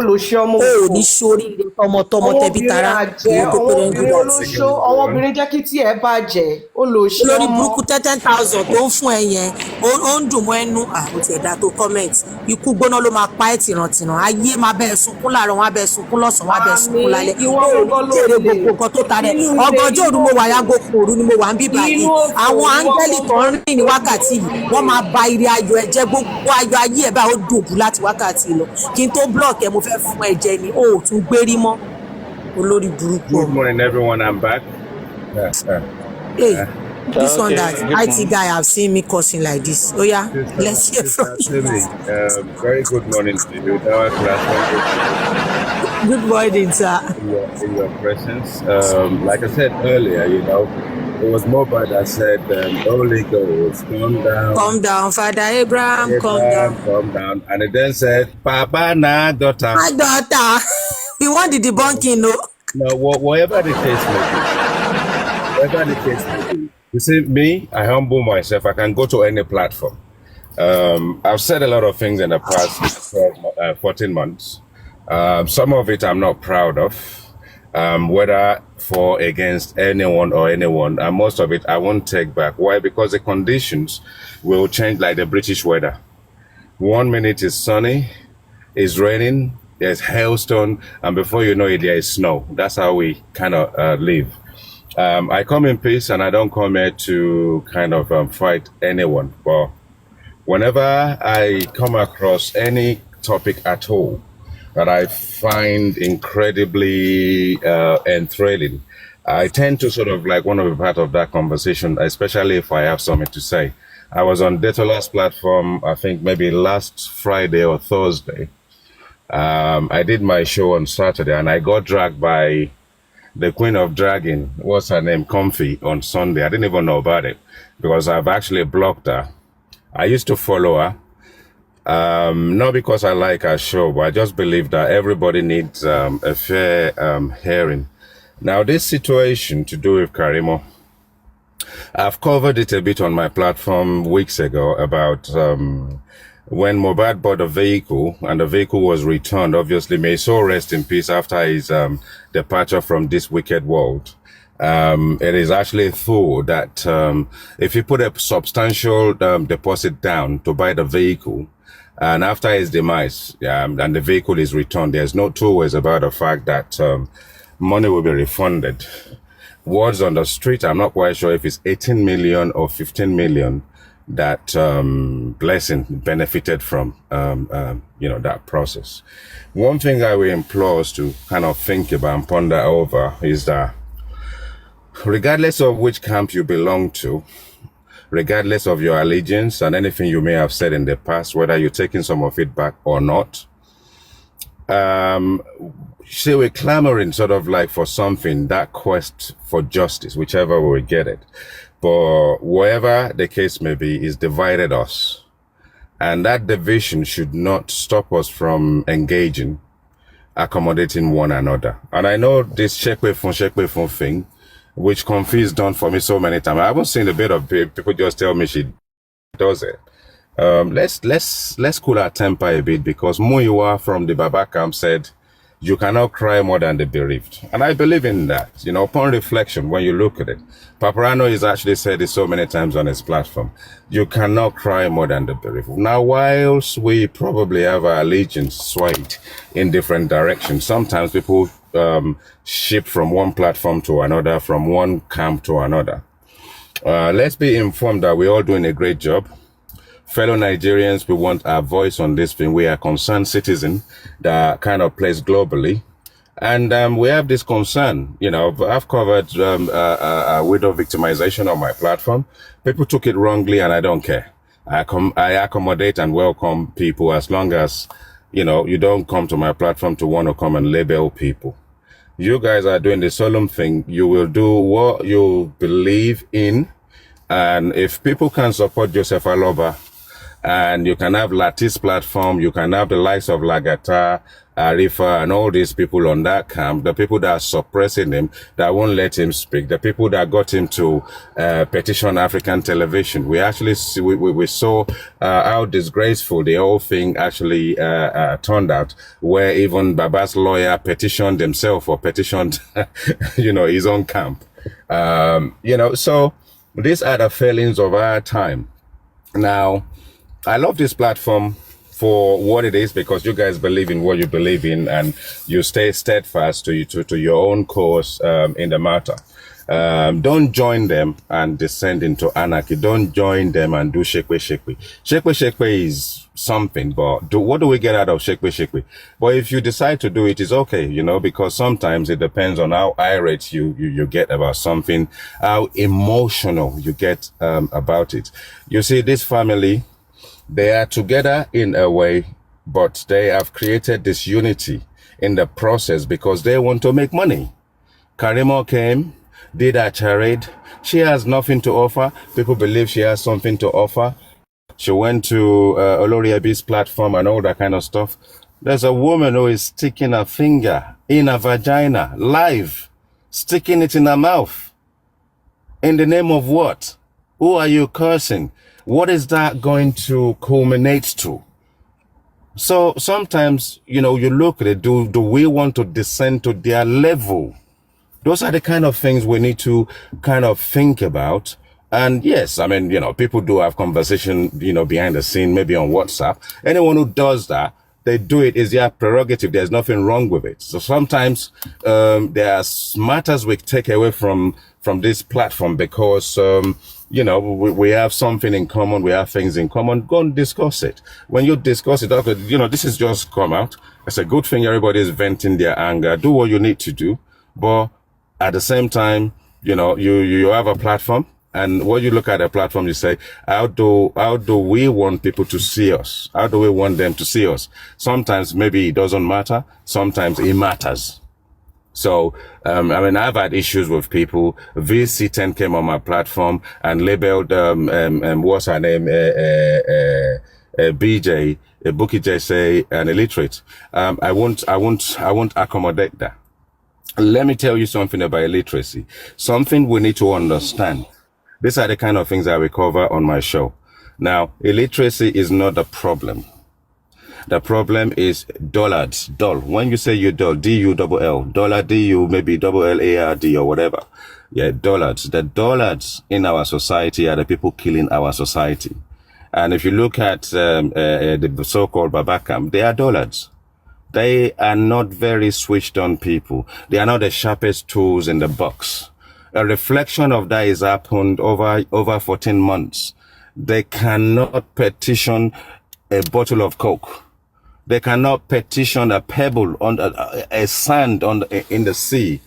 ní sóríire tọmọtọmọ tẹbí tara ìwọ tó péré ń gbúdọ̀ olóṣó àwọn obìnrin jẹ́ kí tí ẹ bàjẹ́ olóṣó lórí burúkú 10,000 tó ń fún ẹ yẹn ó ń dùn mọ́ ẹnu àbòtí ẹ̀dá tó comment ikú gbóná ló máa pa ẹ́ tìrantìràn ayé máa bẹ́ẹ̀ sunkún láàárọ̀ wọn á bẹ́ẹ̀ sunkún lọ́sàn-án wọn á bẹ́ẹ̀ sunkún lálẹ́ ó ní jèrè gbogbo nǹkan tó ta rẹ̀ ọgọ́jọ́ òru mo wà yágò òru ni mo wà ń bí báyìí àwọn áńgẹ́lì tó ń rìn ní wákàtí yìí wọ́n máa ba ire ayọ̀ ẹ jẹ́ gbogbo ayọ̀ ayé ẹ̀ bá ó dòbú láti wákàtí lọ kí n tó block ẹ mo fẹ́ fún ẹ jẹ ni ó tún gbérí mọ́ olórí burúkú. Good morning, everyone. I'm back. Hey, this one that IT guy have seen me cursing like this. Oh yeah, let's hear from you. Very good morning to you. Good morning, sir. In your presence. Like I said earlier, it was Mobile that said, Holy Ghost, come down. Come down, Father Abraham, come down. Come down. And it then said, Papa, na daughter. My daughter. We want the debunking, no? No, whatever the case may be. Whatever the case may be. You see, me, I humble myself. I can go to any platform. I've said a lot of things in the past 14 months. Some of it I'm not proud of, whether for against anyone or anyone. And most of it I won't take back. Why? Because the conditions will change like the British weather. 1 minute is sunny, it's raining, there's hailstone, and before you know it, there is snow. That's how we kind of live. I come in peace, and I don't come here to kind of fight anyone. But whenever I come across any topic at all that I find incredibly enthralling, I tend to sort of like want to be part of that conversation, especially if I have something to say. I was on Detola's platform, I think maybe last Friday or Thursday. I did my show on Saturday, and I got dragged by the Queen of Dragging, what's her name, Comfy, on Sunday. I didn't even know about it because I've actually blocked her. I used to follow her, not because I like her show, but I just believe that everybody needs a fair hearing. Now, this situation to do with Karimo, I've covered it a bit on my platform weeks ago about when Mohbad bought a vehicle and the vehicle was returned. Obviously, may his soul rest in peace after his departure from this wicked world. It is actually thought that if you put a substantial deposit down to buy the vehicle, and after his demise, and the vehicle is returned, there's no two ways about the fact that money will be refunded. Words on the street, I'm not quite sure if it's 18 million or 15 million. that Blessing benefited from, that process. One thing I will implore us to kind of think about and ponder over is that regardless of which camp you belong to, regardless of your allegiance and anything you may have said in the past, whether you're taking some of it back or not, say we're clamoring sort of like for something, that quest for justice, whichever way we get it. But whatever the case may be, is divided us. And that division should not stop us from engaging, accommodating one another. And I know this shekwe phone thing, which Confi done for me so many times. I haven't seen a bit of people just tell me she does it. Let's cool our temper a bit, because Muyiwa from the Baba camp said, you cannot cry more than the bereaved. And I believe in that. Upon reflection, when you look at it, Paparano has actually said it so many times on his platform. You cannot cry more than the bereaved. Now, whilst we probably have our allegiance swayed in different directions, sometimes people shift from one platform to another, from one camp to another. Let's be informed that we're all doing a great job. Fellow Nigerians, we want our voice on this thing. We are concerned citizens that kind of plays globally. And we have this concern. I've covered widow victimization on my platform. People took it wrongly, and I don't care. I accommodate and welcome people as long as, you don't come to my platform to want to come and label people. You guys are doing the solemn thing. You will do what you believe in. And if people can support Joseph Aloba, and you can have Latis platform, you can have the likes of Lagata, Arifa, and all these people on that camp, the people that are suppressing him, that won't let him speak, the people that got him to petition African television. We actually we saw how disgraceful the whole thing actually turned out, where even Baba's lawyer petitioned himself or petitioned, his own camp. So these are the failings of our time. Now, I love this platform for what it is, because you guys believe in what you believe in, and you stay steadfast to your own course in the matter. Don't join them and descend into anarchy. Don't join them and do shekwe shekwe. Shekwe shekwe is something, but what do we get out of shekwe shekwe? But if you decide to do it, it's okay, because sometimes it depends on how irate you get about something, how emotional you get about it. You see, this family, they are together in a way, but they have created this unity in the process because they want to make money. Karimo came, did a charade. She has nothing to offer. People believe she has something to offer. She went to Olori Ebi's platform and all that kind of stuff. There's a woman who is sticking a finger in a vagina, live, sticking it in her mouth. In the name of what? Who are you cursing? What is that going to culminate to? So sometimes, you look at it, do we want to descend to their level? Those are the kind of things we need to kind of think about. And yes, people do have conversation, behind the scene, maybe on WhatsApp. Anyone who does that, they do it, is their prerogative. There's nothing wrong with it. So sometimes there are matters we take away from this platform because we have something in common, we have things in common. Go and discuss it. When you discuss it, okay, this has just come out. It's a good thing. Everybody is venting their anger. Do what you need to do, but at the same time, you have a platform. And when you look at a platform, you say, how do we want people to see us? How do we want them to see us? Sometimes maybe it doesn't matter. Sometimes it matters. So, I've had issues with people. VC10 came on my platform and labeled, what's her name? BJ, Bookie J say an illiterate. I won't accommodate that. Let me tell you something about illiteracy. Something we need to understand. These are the kind of things I will cover on my show. Now, illiteracy is not the problem. The problem is dullards. Dull. When you say you're dull, D-U-double-L. Dollar, D-U, maybe double-L-A-R-D or whatever. Yeah, dullards. The dullards in our society are the people killing our society. And if you look at the so-called Babakam, they are dullards. They are not very switched on people. They are not the sharpest tools in the box. A reflection of that has happened over 14 months. They cannot petition a bottle of Coke. They cannot petition a pebble on a sand in the sea.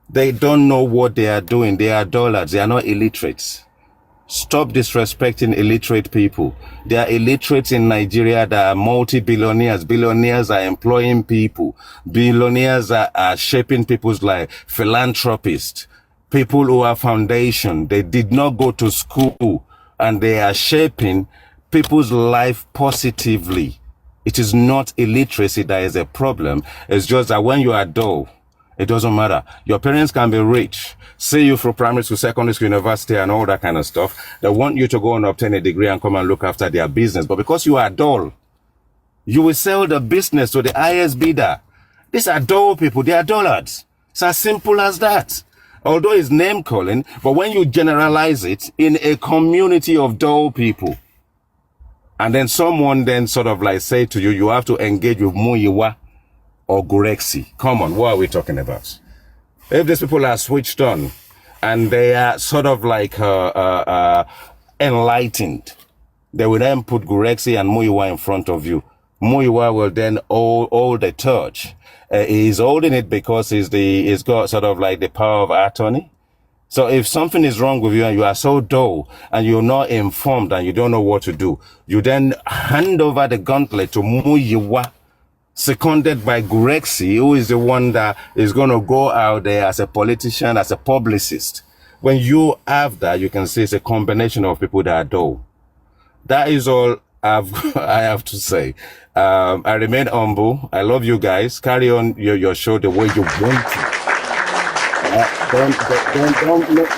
They don't know what they are doing. They are dullards. They are not illiterates. Stop disrespecting illiterate people. There are illiterates in Nigeria that are multi-billionaires. Billionaires are employing people. Billionaires are shaping people's life. Philanthropists, people who are foundation. They did not go to school and they are shaping people's life positively. It is not illiteracy that is a problem. It's just that when you are dull, it doesn't matter. Your parents can be rich, see you from primary school, secondary school, university, and all that kind of stuff. They want you to go and obtain a degree and come and look after their business. But because you are dull, you will sell the business to the highest bidder. These are dull people. They are dullards. It's as simple as that. Although it's name calling, but when you generalize it in a community of dull people, and then someone then sort of like say to you, you have to engage with Muyiwa or Gurexi. Come on, what are we talking about? If these people are switched on and they are sort of like enlightened, they will then put Gurexi and Muyiwa in front of you. Muyiwa will then hold the torch. He's holding it because he's got sort of like the power of attorney. So if something is wrong with you and you are so dull and you're not informed and you don't know what to do, you then hand over the gauntlet to Muyiwa, seconded by Gurexi, who is the one that is going to go out there as a politician, as a publicist. When you have that, you can see it's a combination of people that are dull. That is all I have to say. I remain humble. I love you guys. Carry on your show the way you want to. Don't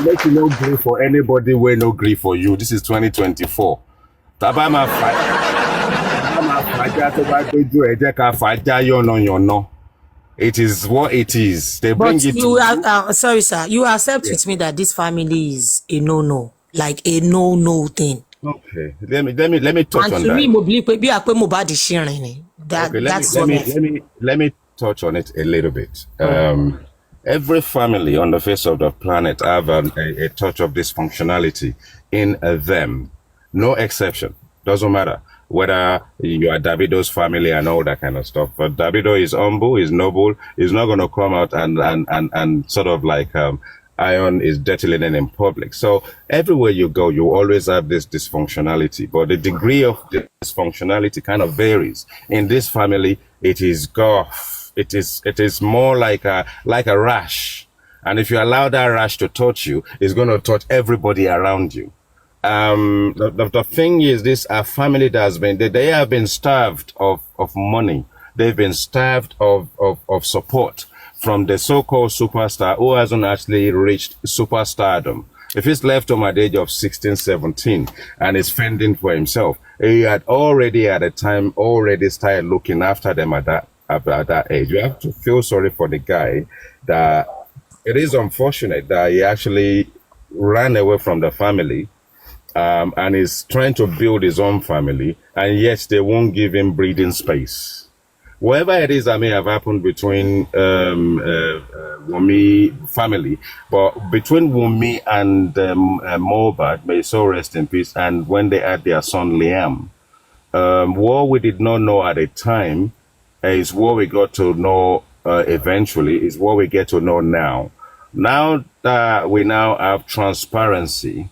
let you no grief for anybody where no grief for you. This is 2024. It is what it is. They bring But it you to are, sorry, sir. You accept Yeah. with me that this family is a no-no, like a no-no thing. Okay. Let me touch And on to that. me, mo believe pé bí àpé Mohbad ṣìrìn ni. Okay, That's what let me touch on it a little bit. Every family on the face of the planet have a touch of dysfunctionality in them. No exception. Doesn't matter whether you are Davido's family and all that kind of stuff. But Davido is humble, is noble. He's not going to come out and sort of like iron is dirty linen in public. So everywhere you go, you always have this dysfunctionality. But the degree of dysfunctionality kind of varies. In this family, it is golf. It is more like a rash. And if you allow that rash to touch you, it's going to touch everybody around you. The thing is, this a family that has been, they have been starved of money. They've been starved of support from the so-called superstar who hasn't actually reached superstardom. If he's left home at the age of 16, 17 and is fending for himself, he had already at the time already started looking after them at that age. You have to feel sorry for the guy that it is unfortunate that he actually ran away from the family and is trying to build his own family, and yet they won't give him breathing space. Whatever it is that may have happened between Wunmi family, but between Wunmi and Mohbad, may so rest in peace, and when they had their son Liam, what we did not know at the time is what we got to know eventually, is what we get to know now. Now that we now have transparency,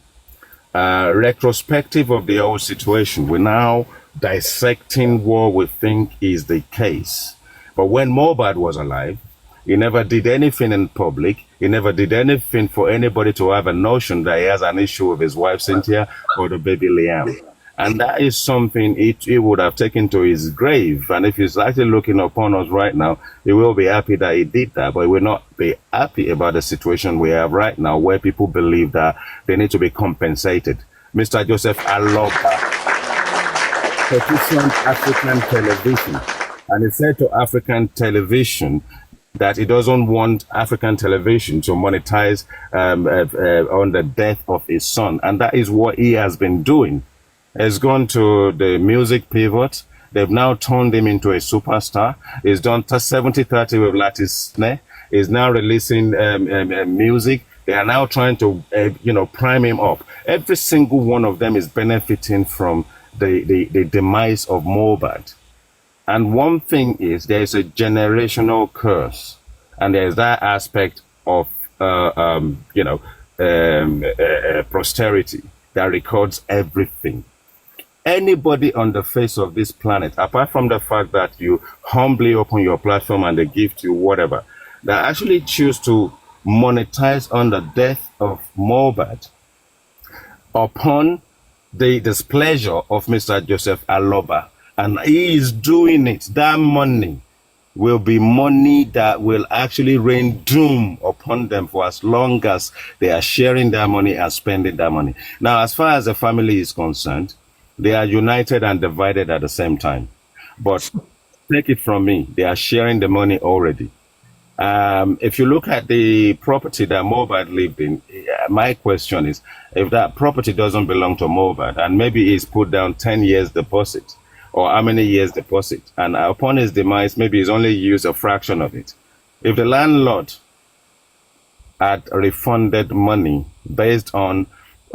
retrospective of the whole situation, we're now dissecting what we think is the case. But when Mohbad was alive, he never did anything in public. He never did anything for anybody to have a notion that he has an issue with his wife Cynthia or the baby Liam. And that is something he would have taken to his grave. And if he's actually looking upon us right now, he will be happy that he did that. But he will not be happy about the situation we have right now, where people believe that they need to be compensated. Mr. Joseph Aloba petitioned African television. And he said to African television that he doesn't want African television to monetize on the death of his son. And that is what he has been doing. He's gone to the music pivot. They've now turned him into a superstar. He's done 70-30 with Latisne. He's now releasing music They are now trying to, prime him up. Every single one of them is benefiting from the demise of Mohbad. And one thing is, there is a generational curse, and there is that aspect of, posterity that records everything. Anybody on the face of this planet, apart from the fact that you humbly open your platform and they give to you whatever, that actually choose to monetize on the death of Mohbad upon the displeasure of Mr. Joseph Aloba, and he is doing it, that money will be money that will actually rain doom upon them for as long as they are sharing their money and spending their money. Now, as far as the family is concerned, they are united and divided at the same time. But take it from me, they are sharing the money already. If you look at the property that Mohbad lived in, my question is, if that property doesn't belong to Mohbad, and maybe he's put down 10 years deposit, or how many years deposit, and upon his demise, maybe he's only used a fraction of it. If the landlord had refunded money based on,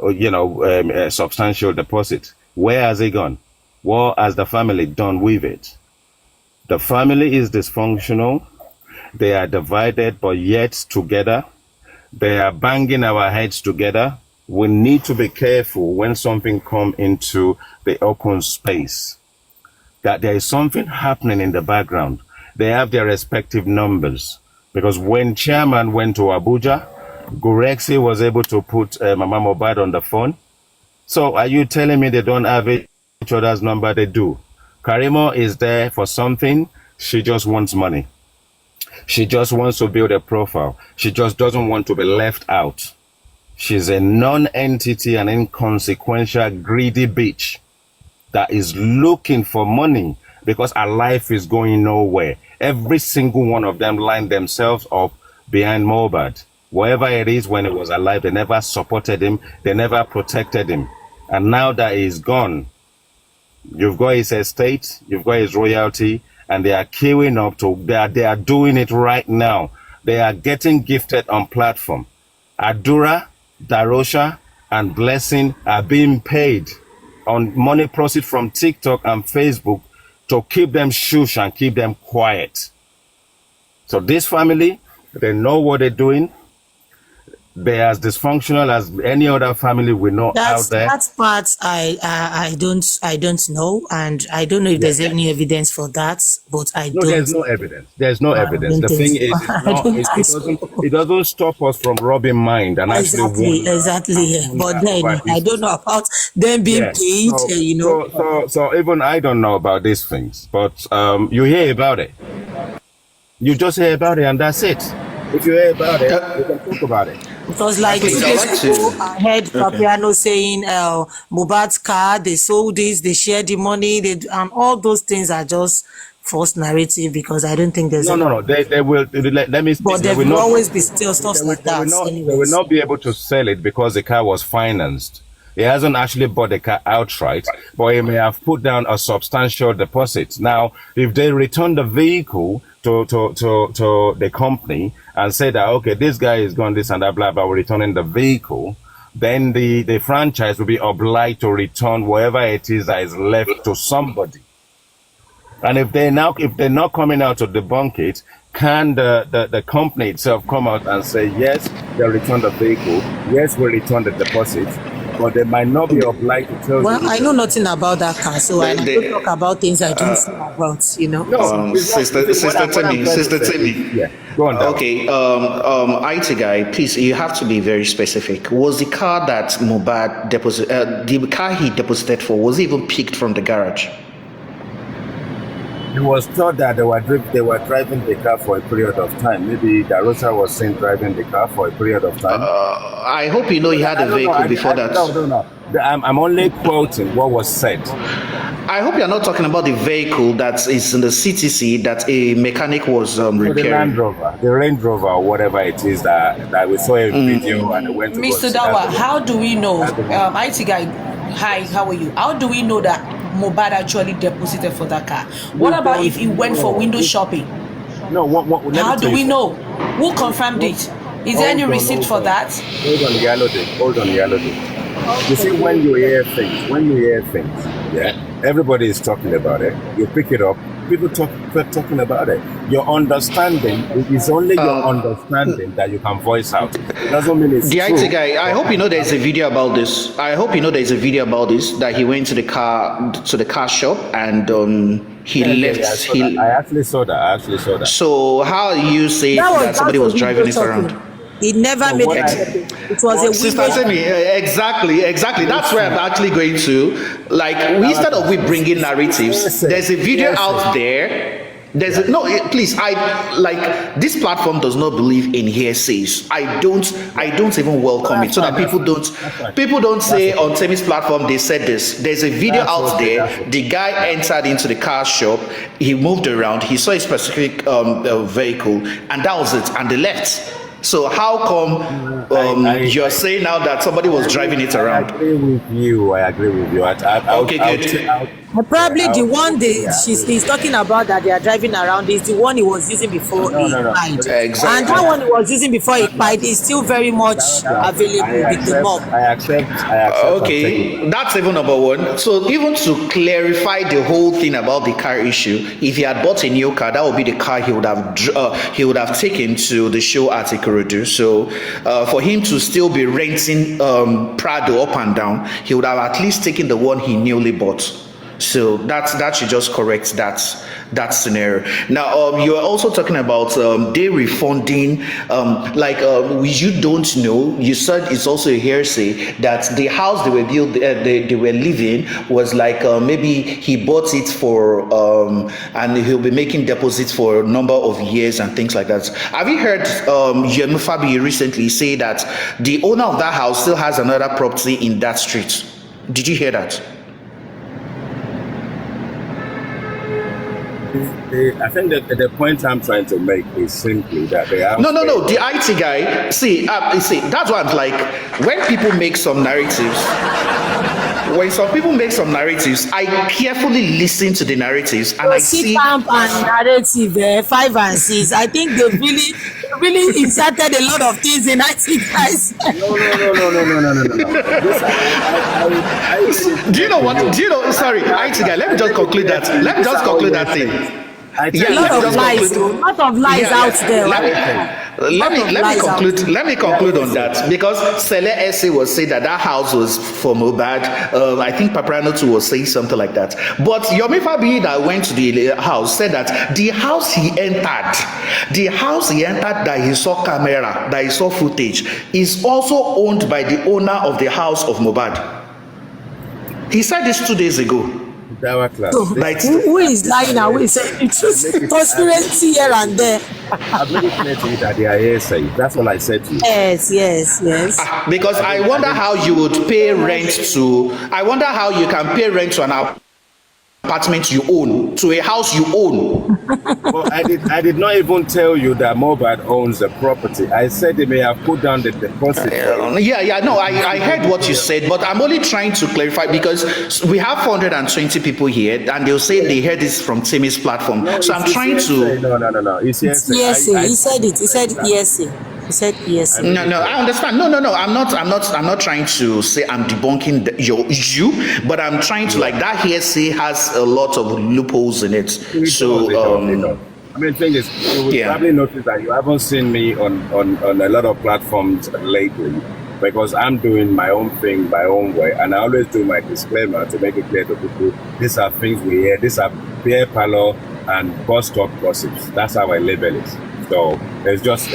a substantial deposit, where has it gone? What has the family done with it? The family is dysfunctional. They are divided, but yet together. They are banging our heads together. We need to be careful when something comes into the open space, that there is something happening in the background. They have their respective numbers. Because when chairman went to Abuja, Gurexi was able to put Mama Mohbad on the phone. So are you telling me they don't have each other's number? They do. Karimo is there for something. She just wants money. She just wants to build a profile. She just doesn't want to be left out. She's a non-entity and inconsequential, greedy bitch that is looking for money because her life is going nowhere. Every single one of them lined themselves up behind Mohbad. Wherever it is, when he was alive, they never supported him. They never protected him. And now that he's gone, you've got his estate, you've got his royalty, and they are queuing up to, they are doing it right now. They are getting gifted on platform. Adura, Darosha, and Blessing are being paid on money proceeds from TikTok and Facebook to keep them shush and keep them quiet. So this family, they know what they're doing. They're as dysfunctional as any other family we know out there. That part I don't know, and I don't know if there's any evidence for that. But No, there's no evidence. There's no evidence. don't The think thing so. is, I don't think it doesn't stop us from rubbing mind and actually Exactly. Yeah. But then about I these don't know about them being Yes. paid. So even I don't know about these things, but you hear about it. You just hear about it, and that's it. If you hear about it, you can talk about it. Because like 2 Please, I'd days like ago, to. I heard Papiano saying Mohbad's car, they sold this, they shared the money, and all those things are just false narrative, because I don't think there's No. They will. Let me speak. but there They will will not. always be still stuff They will, like they will that not. They anyways. will not be able to sell it because the car was financed. He hasn't actually bought the car outright, but he may have put down a substantial deposit. Now, if they return the vehicle to the company and say that, okay, this guy is gone this and that, blah, blah, we're returning the vehicle, then the franchise will be obliged to return whatever it is that is left to somebody. And if they're not coming out to debunk it, can the company itself come out and say, yes, they returned the vehicle, yes, we returned the deposit, but they might not be obliged to tell Well, you. I know nothing about that car, so I They- don't talk about things I don't know about, No, Sister Timmy. Yeah, go on. Dad. Okay, IT guy, please, you have to be very specific. Was the car that Mohbad the car he deposited for, was it even picked from the garage? It was thought that they were driving the car for a period of time. Maybe Darosha was seen driving the car for a period of time. I hope you know he had a vehicle before that. No. I'm only quoting what was said. I hope you're not talking about the vehicle that is in the CTC that a mechanic was So the Land repairing. Rover, the Range Rover, or whatever it is that we saw a video and I went to go Mr. see Dawa, that. how do we know? IT guy, hi, how are you? How do we know that Mohbad actually deposited for that car? What about don't if he went for know. window shopping? No, let me How do tell we you know? Who confirmed it? Is there any receipt for that? Hold on, Yalode. Hold on, Yalode. You see, when you hear things, yeah, everybody is talking about it. You pick it up, people talking about it. Your understanding, it is only your understanding that you can voice out. It doesn't mean it's The true. IT guy, I hope you know there's a video about this. I hope you know there's a video about this, that he went to the car shop and he left. I actually saw that. So how you say that somebody was driving it around? He never made what it. It was a Sister woman. Semi, exactly. That's where I'm actually going to. Like, instead of we bringing narratives, there's a video out there. Please, I like, this platform does not believe in hearsays. I don't even welcome it, so that people don't say on Temi's platform they said this. There's a video out there. The guy entered into the car shop, he moved around, he saw a specific vehicle, and that was it, and they left. So how come you're saying now that somebody was driving it around? I agree with you. Okay, good. Probably the one he's talking about that they are driving around is the one he was using before he died. Exactly. And that one he was using before he died is still very much available with the mob. I accept. Okay, that's even number one. So even to clarify the whole thing about the car issue, if he had bought a new car, that would be the car he would have taken to the show at Ikorodu. So for him to still be renting Prado up and down, he would have at least taken the one he newly bought. So that should just correct that scenario. Now you are also talking about they refunding, you don't know. You said it's also a hearsay that the house they were they were living was like maybe he bought it for and he'll be making deposits for a number of years and things like that. Have you heard Yemi Fabi recently say that the owner of that house still has another property in that street? Did you hear that? I think that the point I'm trying to make is simply that they have. No. The IT guy, see, that's why I'm like, when people make some narratives, I carefully listen to the narratives and I see. Camp and narrative 5 and 6. I think they really inserted a lot of things in IT guys. No. Do you know what? Sorry, IT guy. Let me just conclude that. Let me just conclude that thing. A lot of lies out there. Let me conclude on that, because Sele Ese was saying that house was for Mohbad. I think Paparano too was saying something like that. But Yomi Fabi that went to the house said that the house he entered that he saw camera, that he saw footage, is also owned by the owner of the house of Mohbad. He said this 2 days ago. Like, who is lying now? It's just conspiracy here and there. I've made it clear to you that they are hearsay. That's what I said to you. Yes. Because I wonder how you would pay rent to. I wonder how you can pay rent to an apartment you own, to a house you own. Well, I did not even tell you that Mohbad owns the property. I said they may have put down the deposit. I heard what you said, but I'm only trying to clarify, because we have 420 people here, and they'll say they heard this from Temi's platform. So I'm trying to. No. It's hearsay. Yes, he said it. He said yes. He said yes. No, I understand. No. I'm not trying to say I'm debunking you, but I'm trying to, like, that hearsay has a lot of loopholes in it. So I mean, the thing is, you will probably notice that you haven't seen me on a lot of platforms lately, because I'm doing my own thing, my own way, and I always do my disclaimer to make it clear to people, these are things we hear, these are beer parlor and bus stop gossips. That's how I label it. So it's just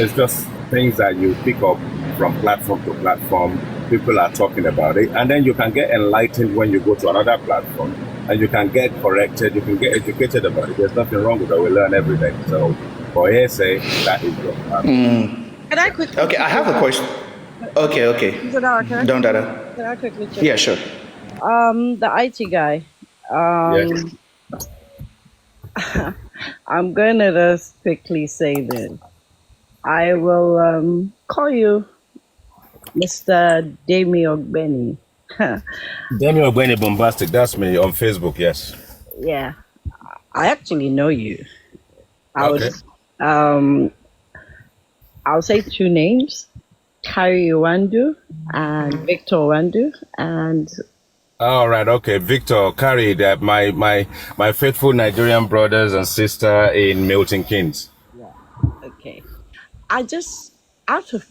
things that you pick up from platform to platform. People are talking about it, and then you can get enlightened when you go to another platform, and you can get corrected, you can get educated about it. There's nothing wrong with that. We learn every day. So for hearsay, that is your Can I quickly? Okay, I have a question. Okay. Don't Dada. Can I quickly check? Yeah, sure. The IT guy. I'm gonna just quickly say this. I will call you Mr. Demi Ogbeni. Demi Ogbeni Bombastic, that's me on Facebook, yes. Yeah, I actually know you. I I'll say two names: Carrie Iwandu and Victor Iwandu. And All right, okay, Victor, Carrie, that my faithful Nigerian brothers and sister in Milton Keynes. okay, I just, out of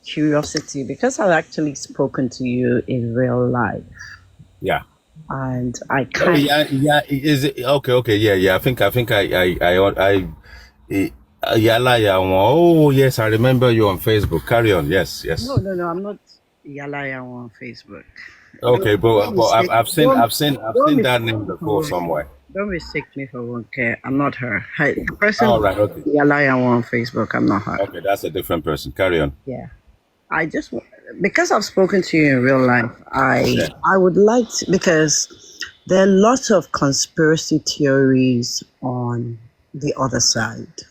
curiosity, because I've actually spoken to you in real life, Yeah. and I Oh, kind yeah. Is it okay? Yeah. I think Yala, yeah. Oh, yes, I remember you on Facebook. Carry on. Yes. no, I'm not Yalaya on Facebook. Okay, but Don't I've seen that name mistake me before for somewhere. don't mistake me for one care. I'm not her. The person All right, okay, Yalaya on Facebook, I'm not her. okay, that's a different person. Carry on. Yeah. I just because I've spoken to you in real life, Yeah. I would like to, because there are lots of conspiracy theories on the other side.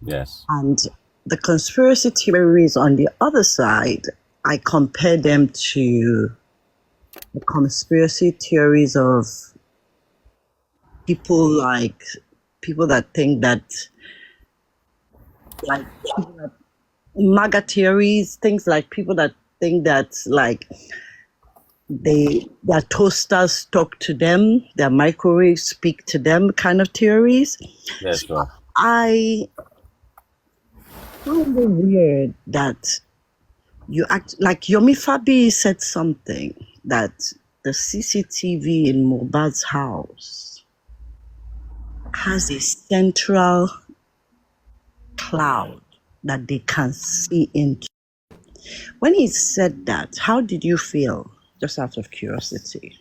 Yes. And the conspiracy theories on the other side, I compare them to the conspiracy theories of people that think that, like, people that, MAGA theories, things like people that think that, like, their toasters talk to them, their microwaves speak to them, kind of theories. Yes, sure. I find it weird that you act like Yomi Fabi said something that the CCTV in Mohbad's house has a central cloud that they can see into. When he said that, how did you feel? Just out of curiosity.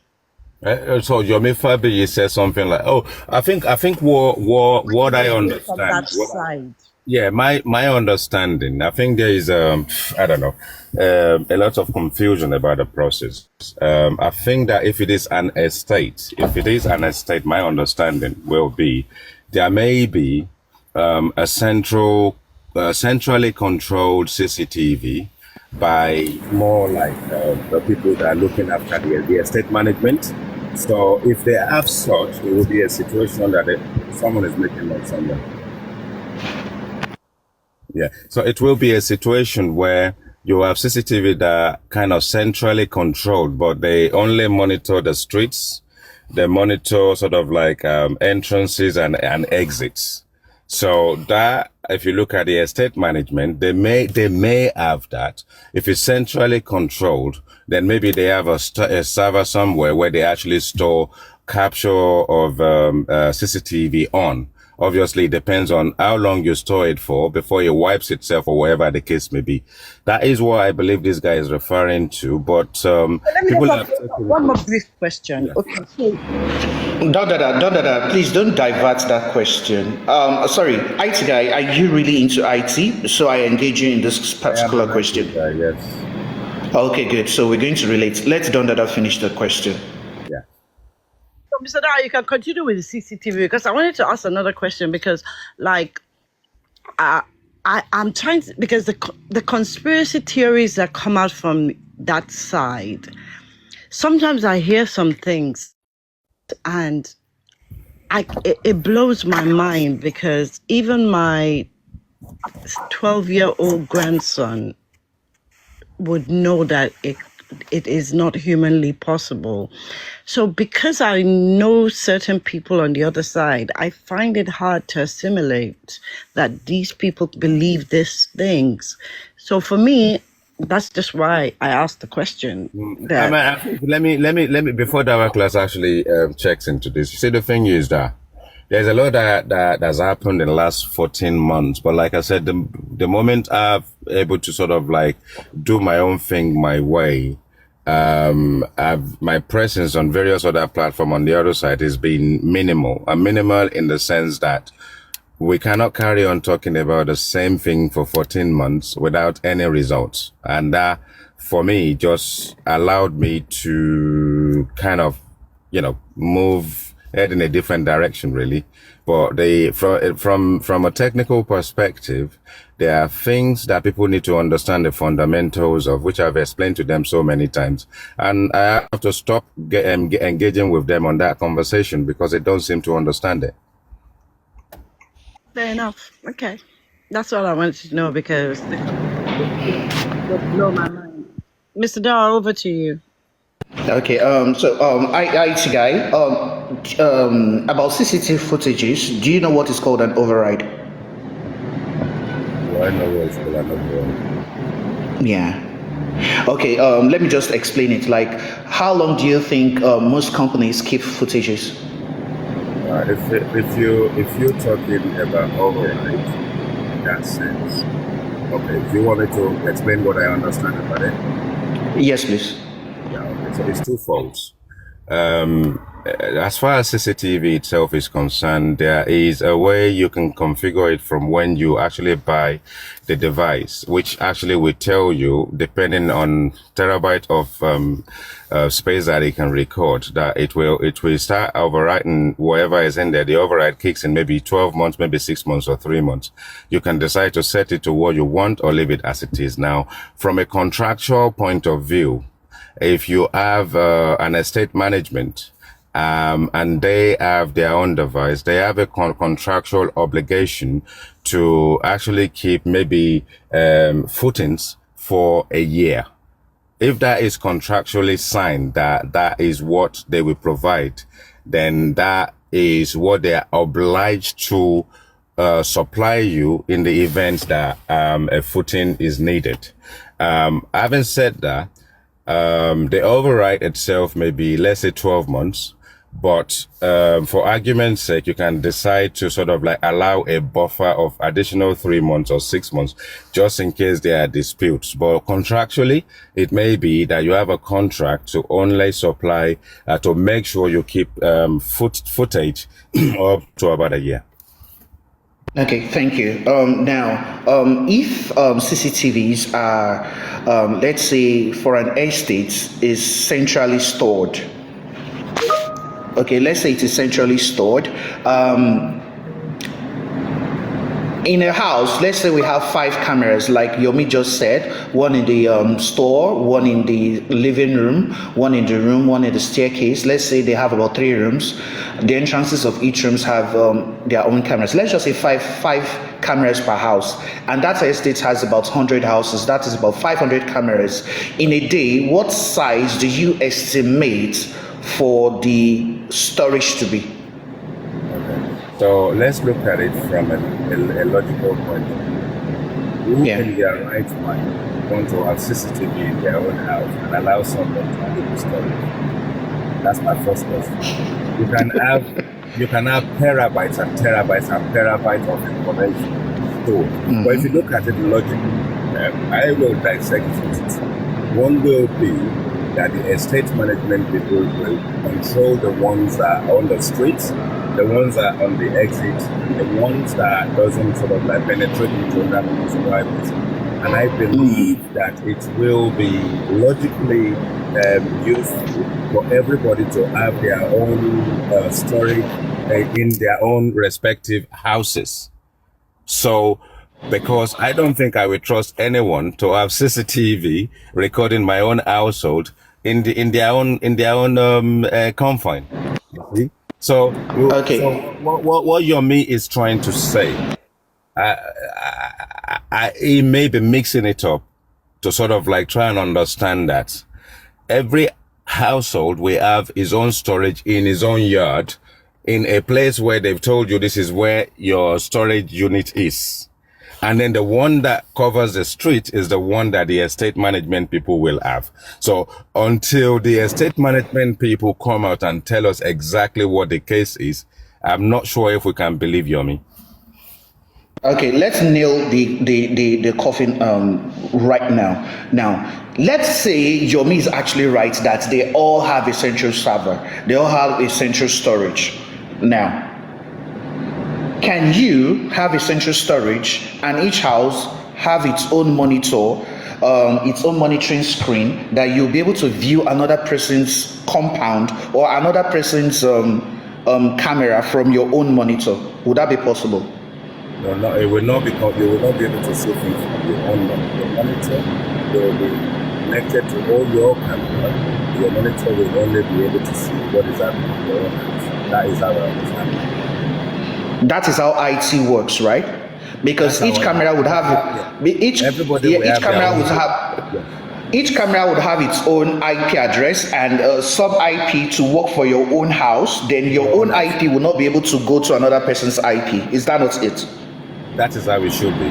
So Yomi Fabi said something like, "Oh, I think what I From understand." that side. Yeah, my understanding. I think there is I don't know, a lot of confusion about the process. I think that if it is an estate, my understanding will be there may be a centrally controlled CCTV by more like the people that are looking after the estate management. So if they have such, it will be a situation that someone is making noise somewhere. Yeah. So it will be a situation where you have CCTV that are kind of centrally controlled, but they only monitor the streets. They monitor sort of like entrances and exits. So that, if you look at the estate management, they may have that. If it's centrally controlled, then maybe they have a server somewhere where they actually store capture of CCTV on. Obviously, it depends on how long you store it for before it wipes itself or whatever the case may be. That is what I believe this guy is referring to. But Let me people just have ask one more brief question. Yeah. Okay, so Dada, please don't divert that question. Sorry, IT guy, are you really into IT? So I engage you in this particular question. Yes. Okay, good. So we're going to relate. Let Dada finish the question. Yeah. Mr. Dara, you can continue with the CCTV because I wanted to ask another question because, like, I'm trying to, because the conspiracy theories that come out from that side, sometimes I hear some things and it blows my mind because even my 12-year-old grandson would know that it is not humanly possible. So because I know certain people on the other side, I find it hard to assimilate that these people believe these things. So for me, that's just why I asked the question. That Let me before that class actually checks into this. You see, the thing is that there's a lot that has happened in the last 14 months. But like I said, the moment I'm able to sort of like do my own thing my way, my presence on various other platforms on the other side has been minimal. Minimal in the sense that we cannot carry on talking about the same thing for 14 months without any results. And that, for me, just allowed me to kind of, head in a different direction, really. But from a technical perspective, there are things that people need to understand the fundamentals of, which I've explained to them so many times. And I have to stop engaging with them on that conversation because they don't seem to understand it. fair enough. Okay. That's all I wanted to know because would blow my mind. Mr. Dar, over to you. Okay. IT guy. About CCTV footages. Do you know what is called an override? Do I know what it's called an override? Yeah. Okay. Let me just explain it. Like, how long do you think most companies keep footages? If you're talking about override in that sense, okay. Do you want me to explain what I understand about it? Yes, please. Yeah. Okay. So it's twofold. As far as CCTV itself is concerned, there is a way you can configure it from when you actually buy the device, which actually will tell you, depending on terabyte of space that it can record, that it will start overwriting whatever is in there. The override kicks in maybe 12 months, maybe 6 months or 3 months. You can decide to set it to what you want or leave it as it is. Now, from a contractual point of view, if you have an estate management, and they have their own device, they have a contractual obligation to actually keep maybe footings for a year. If that is contractually signed, that is what they will provide, then that is what they are obliged to supply you in the event that a footing is needed. Having said that, the override itself may be, let's say, 12 months. But for argument's sake, you can decide to sort of like allow a buffer of additional 3 months or 6 months, just in case there are disputes. But contractually, it may be that you have a contract to only supply, to make sure you keep footage up to about a year. Okay, thank you. Now, if CCTVs are, let's say, for an estate, is centrally stored. Okay, let's say it is centrally stored. In a house, let's say we have 5 cameras, like Yomi just said, one in the store, one in the living room, one in the room, one in the staircase. Let's say they have about 3 rooms. The entrances of each rooms have their own cameras. Let's just say five cameras per house. And that estate has about 100 houses. That is about 500 cameras. In a day, what size do you estimate for the storage to be? So let's look at it from a logical point of view. Who in their right mind want to have CCTV in their own house and allow someone to do storage? That's my first question. You can have terabytes and terabytes and terabytes of information stored. But if you look at it logically, I will dissect it. One will be that the estate management people will control the ones that are on the streets, the ones that are on the exit, the ones that doesn't sort of like penetrate into that people's privacy. And I believe that it will be logically useful for everybody to have their own storage in their own respective houses. So, because I don't think I would trust anyone to have CCTV recording my own household in their own confine. So, Okay. so what Yomi is trying to say, he may be mixing it up to sort of like try and understand that every household will have his own storage in his own yard, in a place where they've told you this is where your storage unit is. And then the one that covers the street is the one that the estate management people will have. So until the estate management people come out and tell us exactly what the case is, I'm not sure if we can believe Yomi. Okay, let's nail the coffin right now. Now, let's say Yomi is actually right that they all have a central server. They all have a central storage. Now, can you have a central storage and each house have its own monitor, its own monitoring screen that you'll be able to view another person's compound or another person's camera from your own monitor? Would that be possible? No, it will not, because you will not be able to see things from your own monitor. Your monitor will be connected to all your cameras. Your monitor will only be able to see what is happening in your own house. That is how I understand it. That is how IT works, right? because That's each how camera would have each everybody yeah, will each have their camera own. would have each camera would have its own IP address and a sub IP to work for your own house. Then your own IP will not be able to go to another person's IP. Is that not it? That is how it should be.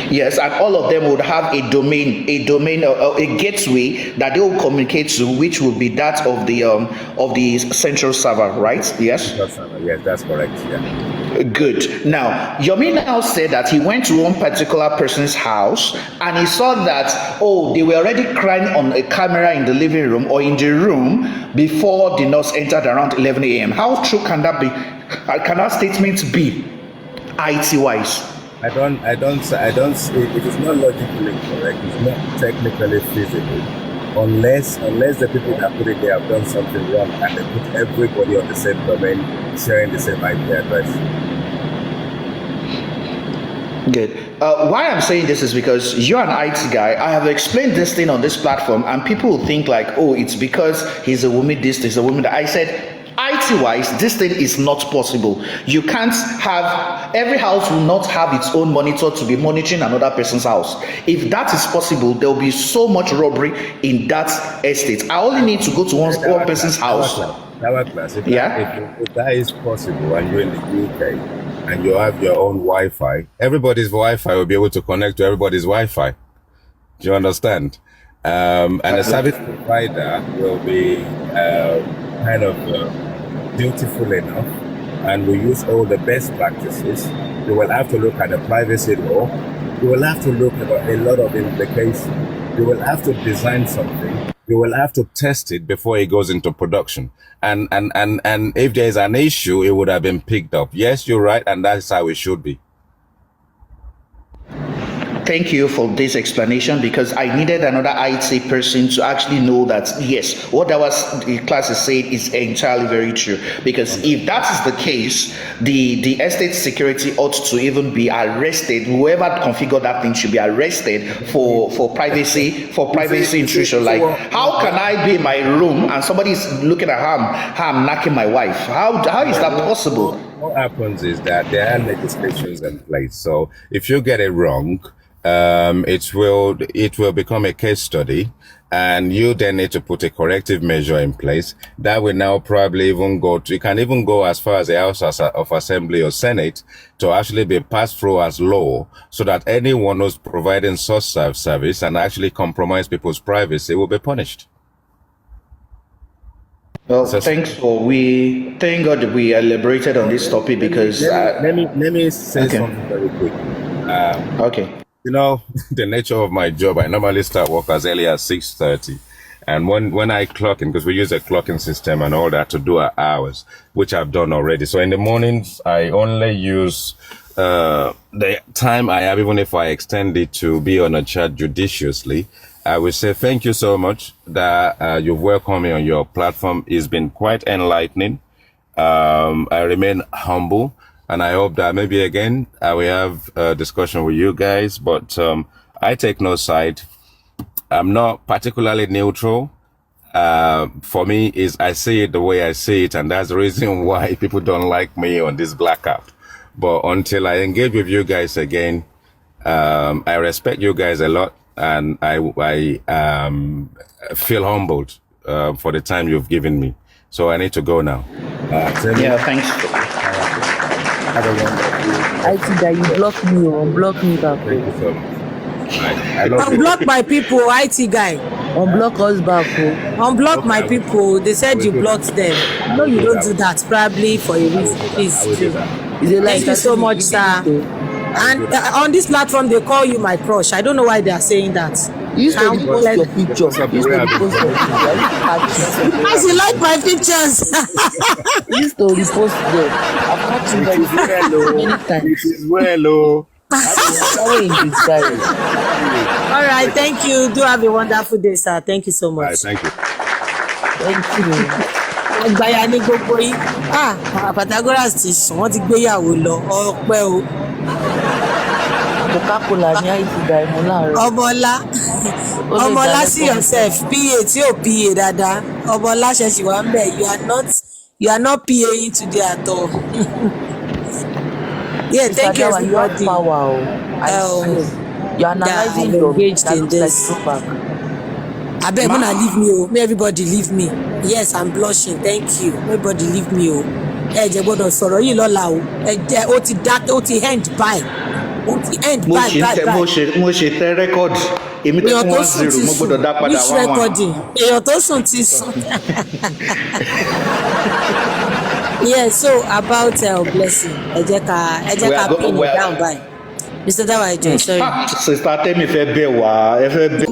Yes, and all of them would have a domain, a gateway that they will communicate to, which will be that of the central server, right? Yes. Yes, that's correct. Yeah. Good. Now, Yomi now said that he went to one particular person's house and he saw that, oh, they were already crying on a camera in the living room or in the room before the nurse entered around 11 a.m. How true can that be? Can that statement be, IT-wise? I don't, it is not logically correct. It's not technically feasible. Unless the people that put it there have done something wrong and they put everybody on the same domain, sharing the same IP address. Good. Why I'm saying this is because you're an IT guy. I have explained this thing on this platform, and people will think like, oh, it's because he's a woman this, he's a woman that. I said, IT-wise, this thing is not possible. You can't have, every house will not have its own monitor to be monitoring another person's house. If that is possible, there will be so much robbery in that estate. I only need to go to one person's house. If that is possible and you're in the UK and you have your own Wi-Fi, everybody's Wi-Fi will be able to connect to everybody's Wi-Fi. Do you understand? And the service provider will be kind of dutiful enough and we use all the best practices. You will have to look at the privacy law. You will have to look at a lot of implications. You will have to design something. You will have to test it before it goes into production. And if there is an issue, it would have been picked up. Yes, you're right, and that's how it should be. Thank you for this explanation, because I needed another IT person to actually know that, yes, what the class is saying is entirely very true. Because if that is the case, the estate security ought to even be arrested. Whoever configured that thing should be arrested for privacy intrusion. Like, how can I be in my room and somebody is looking at how I'm knocking my wife? How is that possible? What happens is that there are legislations in place. So if you get it wrong, it will become a case study, and you then need to put a corrective measure in place that will now probably even you can even go as far as the House of Assembly or Senate to actually be passed through as law, so that anyone who's providing such service and actually compromise people's privacy will be punished. Well, thank God we elaborated on this topic, because let me say something very quick. Okay. You know, the nature of my job, I normally start work as early as 6:30. And when I clock in, because we use a clocking system and all that to do our hours, which I've done already. So in the mornings, I only use the time I have, even if I extend it to be on a chat judiciously. I will say thank you so much that you've welcomed me on your platform. It's been quite enlightening. I remain humble. And I hope that maybe again, I will have a discussion with you guys, but I take no side. I'm not particularly neutral. For me, I see it the way I see it, and that's the reason why people don't like me on this blackout. But until I engage with you guys again, I respect you guys a lot, and I feel humbled for the time you've given me. So I need to go now. Thanks. I see that you block me or unblock me back. Thank you so much. I love you. Unblock my people, IT guy. Unblock us back. Unblock my people. They said you blocked them. No, you don't do that. Probably for a reason. Please do. Thank you so much, sir. And on this platform, they call you my crush. I don't know why they are saying that. You used to repost your pictures. As you like my pictures. You used to repost them. I've caught you guys many times. All right, thank you. Do have a wonderful day, sir. Thank you so much. Right, thank you. Thank you. Àgbàyà ní gbogbo yín. Pythagoras ti sùn, wọ́n ti gbéyàwó lọ. Ọpẹ́ o. Coca-Cola ní àìsí ìgbà ìmú láàárọ̀. Ọmọlá see yourself. PA tí ò PA dáadáa. Ọmọlá ṣẹ̀ṣì wà ń bẹ̀. You are not PAing today at all. Yeah, Mr. thank you Dawa, you have everybody. power. I swear. You're That have analyzing your engaged that in looks like this. Tupac. I beg, wanna leave me, oh. May everybody leave me. Yes, I'm blushing. Thank you. Everybody leave me, oh. Ẹ jẹ́ gbọ́dọ̀ sọ̀rọ̀ yìí lọ́la o. Ẹ jẹ́ ó ti dákẹ́, ó ti end by. Ó ti end mo by. ṣe tẹ rẹ́kọ̀dì èmi tó Èèyàn fún tó 1-0 sùn ti mo sùn. gbọ́dọ̀ dá padà Which 1-1. recording? Èèyàn tó sùn ti sùn. Yeah, so about blessing. Ẹ jẹ́ ká pin it down by. Mr. Dawa, sorry. Sister Temi fẹ́ bẹ̀ wá ẹ fẹ́ bẹ̀